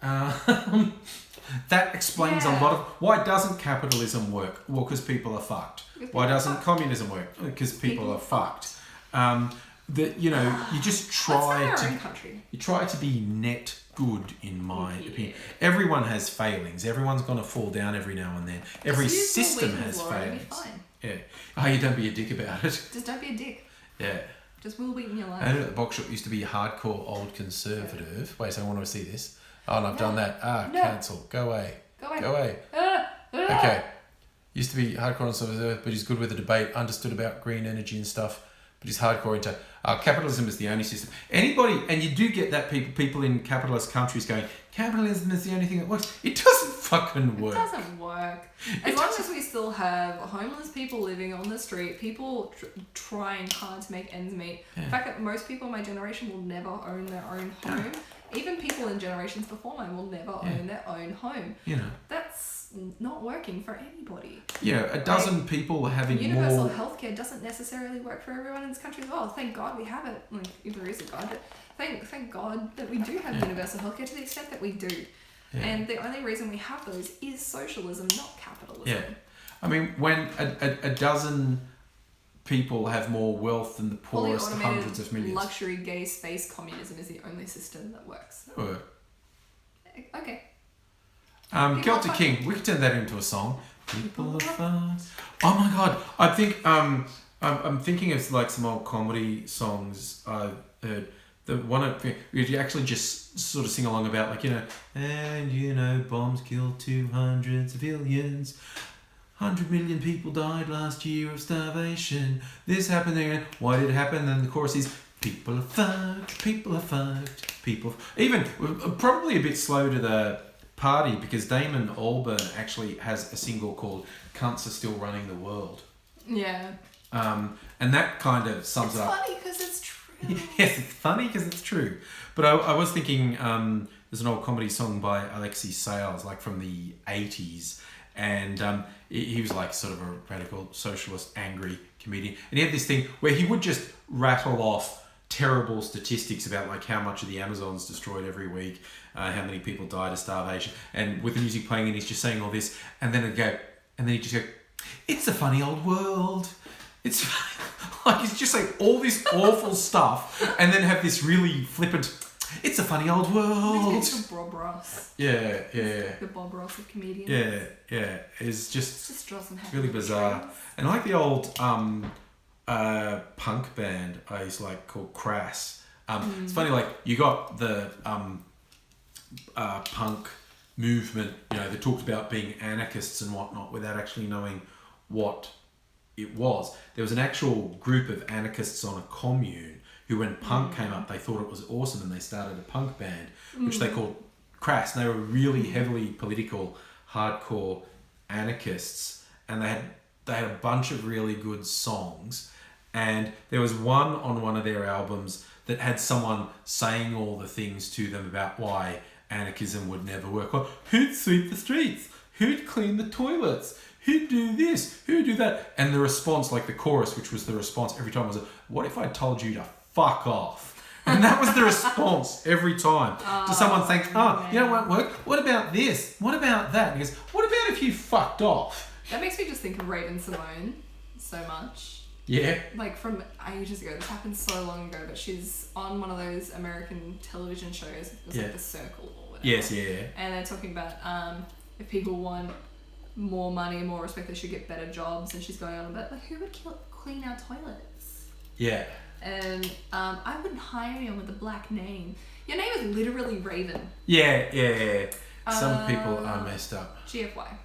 A: that explains a lot of why doesn't capitalism work? Well, because people are fucked. Why doesn't communism work? Because people are fucked. You just try to be net good, in my opinion. Everyone has failings. Everyone's going to fall down every now and then. Every system has failings. Yeah. Oh, you don't be a dick about it.
B: Just don't be a dick.
A: Yeah.
B: Just Will Wheaton your life.
A: I know the box shop used to be hardcore old conservative. Wait, so I want to see this. Oh, and I've done that. Cancel. Go away. Go away. Okay. Used to be hardcore conservative, but he's good with the debate, understood about green energy and stuff. But he's hardcore into capitalism is the only system. Anybody, and you do get that people in capitalist countries going, capitalism is the only thing that works. It doesn't fucking work.
B: It doesn't work. As long as we still have homeless people living on the street, people trying hard to make ends meet. Yeah. The fact that most people in my generation will never own their own home. Even people in generations before mine will never own their own home. That's not working for anybody.
A: A dozen people having
B: universal healthcare doesn't necessarily work for everyone in this country as well. Thank God we have it. Like, if there is a God, but thank God that we do have universal healthcare to the extent that we do. Yeah. And the only reason we have those is socialism, not capitalism.
A: Yeah. I mean, when a dozen people have more wealth than the poorest hundreds of millions.
B: Luxury gay space communism is the only system that works. Okay.
A: Celtic King, we could turn that into a song. People are fast. Oh my god, I think I'm thinking of like some old comedy songs I've heard. The one where you actually just sort of sing along about bombs killed 200 civilians. 100 million people died last year of starvation. This happened there. Why did it happen? And then the chorus is people are fucked, people are fucked, people. Even probably a bit slow to the party because Damon Albarn actually has a single called "Cunts Are Still Running the World."
B: Yeah.
A: And that kind of sums it up.
B: It's funny because it's true.
A: Yes, it's funny because it's true. But I was thinking, there's an old comedy song by Alexei Sales, like from the 80s. And he was like sort of a radical socialist, angry comedian. And he had this thing where he would just rattle off terrible statistics about like how much of the Amazon's destroyed every week, how many people died of starvation, and with the music playing and he's just saying all this, and then he'd just go, "It's a funny old world." It's like he's just saying all this awful stuff, and then have this really flippant, It's a funny old
B: Makes me
A: world.
B: think of Bob Ross.
A: Yeah.
B: The Bob Ross of comedians.
A: Yeah. It's
B: It
A: just
B: just draws some
A: really bizarre. And I like the old punk band I used to like called Crass. It's funny, like you got the punk movement, that talked about being anarchists and whatnot without actually knowing what it was. There was an actual group of anarchists on a commune who, when punk came up, they thought it was awesome and they started a punk band, which they called Crass. And they were really heavily political, hardcore anarchists, and they had a bunch of really good songs. And there was one on one of their albums that had someone saying all the things to them about why anarchism would never work. Well, who'd sweep the streets? Who'd clean the toilets? Who'd do this? Who'd do that? And the response, like the chorus, which was the response every time, was, what if I told you to fuck off? And that was the response every time. To someone saying, it won't work. What about this? What about that? And he goes, what about if you fucked off?
B: That makes me just think of Raven Simone so much.
A: Yeah.
B: Like from ages ago. This happened so long ago, but she's on one of those American television shows. It was like The Circle or whatever.
A: Yes, yeah.
B: And they're talking about if people want more money, more respect, they should get better jobs. And she's going on about, like, who would clean our toilets?
A: Yeah.
B: And I wouldn't hire anyone with a black name. Your name is literally Raven.
A: Yeah. Some people are messed up.
B: GFY.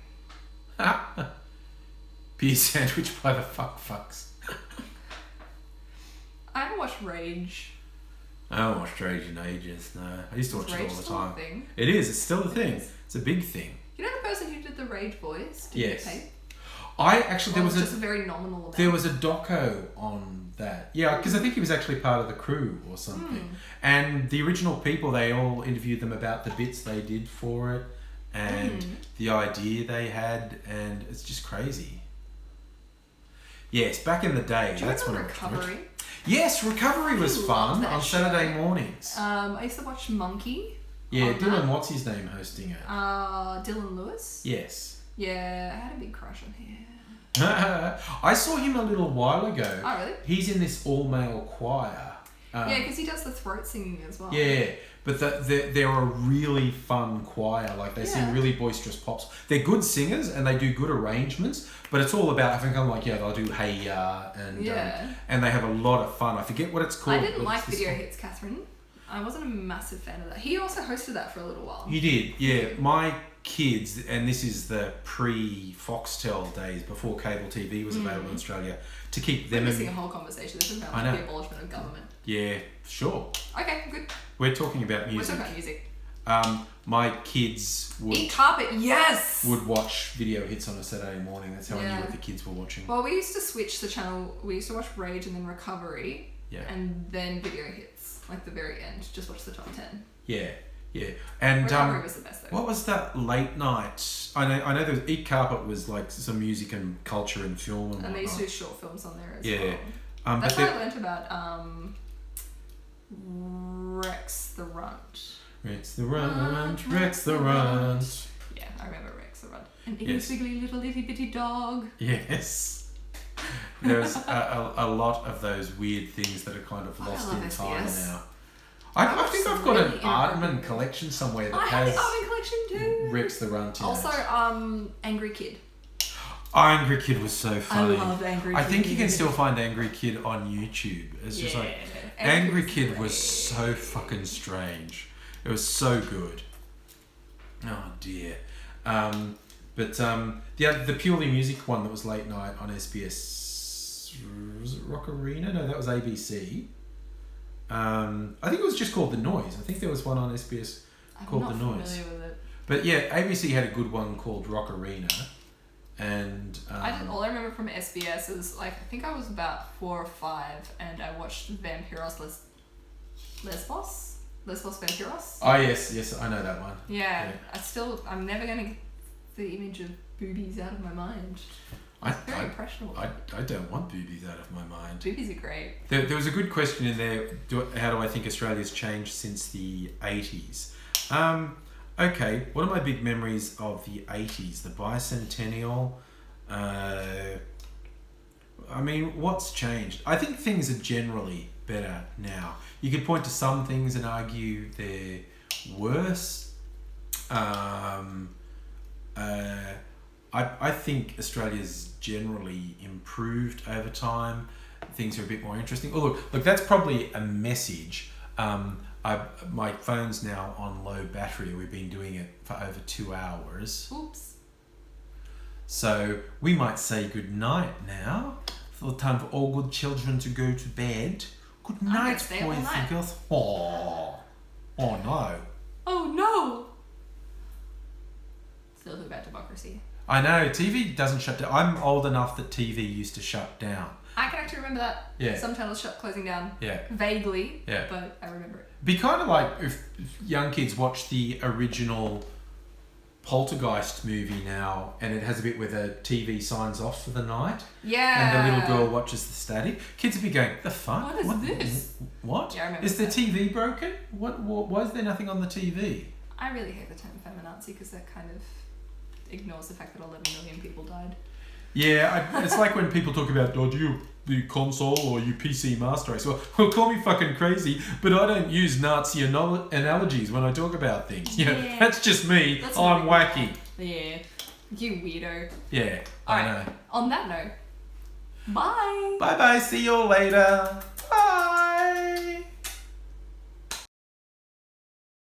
A: Beer sandwich by the fucks.
B: I haven't watched Rage.
A: I haven't watched Rage in ages, no. I used to watch
B: Rage
A: it all the
B: still a
A: time.
B: thing?
A: It is, it's still a thing.
B: is.
A: It's a big thing.
B: You know the person who did the Rage voice? Did
A: Yes.
B: you pay?
A: There was
B: just a very nominal amount.
A: There was a doco on that. Yeah, because I think he was actually part of the crew or something. And the original people, they all interviewed them about the bits they did for it and the idea they had, and it's just crazy. Yes, back in the day,
B: Do you
A: that's when
B: remember Recovery?
A: Yes, Recovery was fun
B: that
A: on
B: show.
A: Saturday mornings.
B: I used to watch Monkey.
A: Yeah,
B: on
A: Dylan,
B: that.
A: what's his name, hosting it?
B: Dylan Lewis.
A: Yes.
B: Yeah, I had a big crush on him.
A: I saw him a little while ago.
B: Oh, really?
A: He's in this all-male choir.
B: Yeah, because he does the throat singing as well.
A: Yeah, but they're a really fun choir. Like, they sing really boisterous pops. They're good singers and they do good arrangements, but it's all about having kind of like, they'll do Hey Ya and they have a lot of fun. I forget what it's called.
B: I didn't like Video Hits, Catherine. I wasn't a massive fan of that. He also hosted that for a little while.
A: He did, yeah. My kids, and this is the pre-Foxtel days, before cable TV was available in Australia, to keep them...
B: We're missing a whole conversation. This is about like, the abolishment of government.
A: Yeah, sure.
B: Okay, good.
A: We're talking about music.
B: We're talking about music.
A: My kids would...
B: Eat carpet, yes!
A: Would watch Video Hits on a Saturday morning. That's how I knew what the kids were watching.
B: Well, we used to switch the channel. We used to watch Rage and then Recovery.
A: Yeah.
B: And then Video Hits, like the very end. Just watch the top 10.
A: Yeah. And
B: Recovery was the best though.
A: What was that late night? I know there was Eat Carpet was like some music and culture and film and whatnot.
B: they used to do short films on there as well.
A: That's
B: how I learnt about Rex the Runt.
A: Rex the Runt, Rex the Runt.
B: Yeah, I remember Rex the Runt. An itty little itty bitty dog.
A: Yes. There's a lot of those weird things that are kind of lost in time now. I think I've got an Aardman collection somewhere that has...
B: I have the Aardman collection too.
A: Rex the Runt in
B: Also,
A: it.
B: Angry Kid.
A: Angry Kid was so funny.
B: I loved Angry Kid.
A: I think you can still find Angry Kid on YouTube. It's just like... Angry Kid was so fucking strange. It was so good. Oh dear. The purely music one that was late night on SBS... Was it Rock Arena? No, that was ABC. I think it was just called The Noise. I think there was one on SBS called The Noise.
B: I'm not familiar with it.
A: But yeah, ABC had a good one called Rock Arena. And
B: all I remember from SBS is like I think I was about 4 or 5 and I watched Vampiros Lesbos Vampiros.
A: Oh yes, I know that one.
B: Yeah. I'm never gonna get the image of boobies out of my mind. It's very impressionable.
A: I don't want boobies out of my mind.
B: Boobies are great.
A: There was a good question in there. How do I think Australia's changed since the 80s? Okay, what are my big memories of the 80s? The bicentennial. I mean, what's changed? I think things are generally better now. You could point to some things and argue they're worse. I think Australia's generally improved over time. Things are a bit more interesting. Oh, look, that's probably a message. My phone's now on low battery. We've been doing it for over 2 hours.
B: Oops.
A: So we might say good night now. It's the time for all good children to go to bed. Good night,
B: stay up all
A: boys
B: night.
A: and girls. Oh no.
B: Oh no! Still who about democracy?
A: I know, TV doesn't shut down. I'm old enough that TV used to shut down.
B: I can actually remember that.
A: Yeah.
B: Some channels closing down.
A: Yeah.
B: Vaguely.
A: Yeah.
B: But I remember it.
A: Be kind of like if young kids watch the original Poltergeist movie now, and it has a bit where the TV signs off for the night.
B: Yeah.
A: And the little girl watches the static. Kids would be going, the fuck?
B: What is this?
A: What?
B: Yeah, I remember
A: Is the
B: that.
A: TV broken? Why is there nothing on the TV?
B: I really hate the term feminazi because that kind of ignores the fact that 11 million people died.
A: Yeah, it's like when people talk about, do you console or you PC master race? Well, call me fucking crazy, but I don't use Nazi analogies when I talk about things.
B: Yeah.
A: That's just me.
B: That's
A: I'm
B: not
A: wacky.
B: Yeah. You weirdo.
A: Yeah,
B: All
A: I
B: right.
A: know.
B: On that note, bye.
A: Bye-bye. See you later.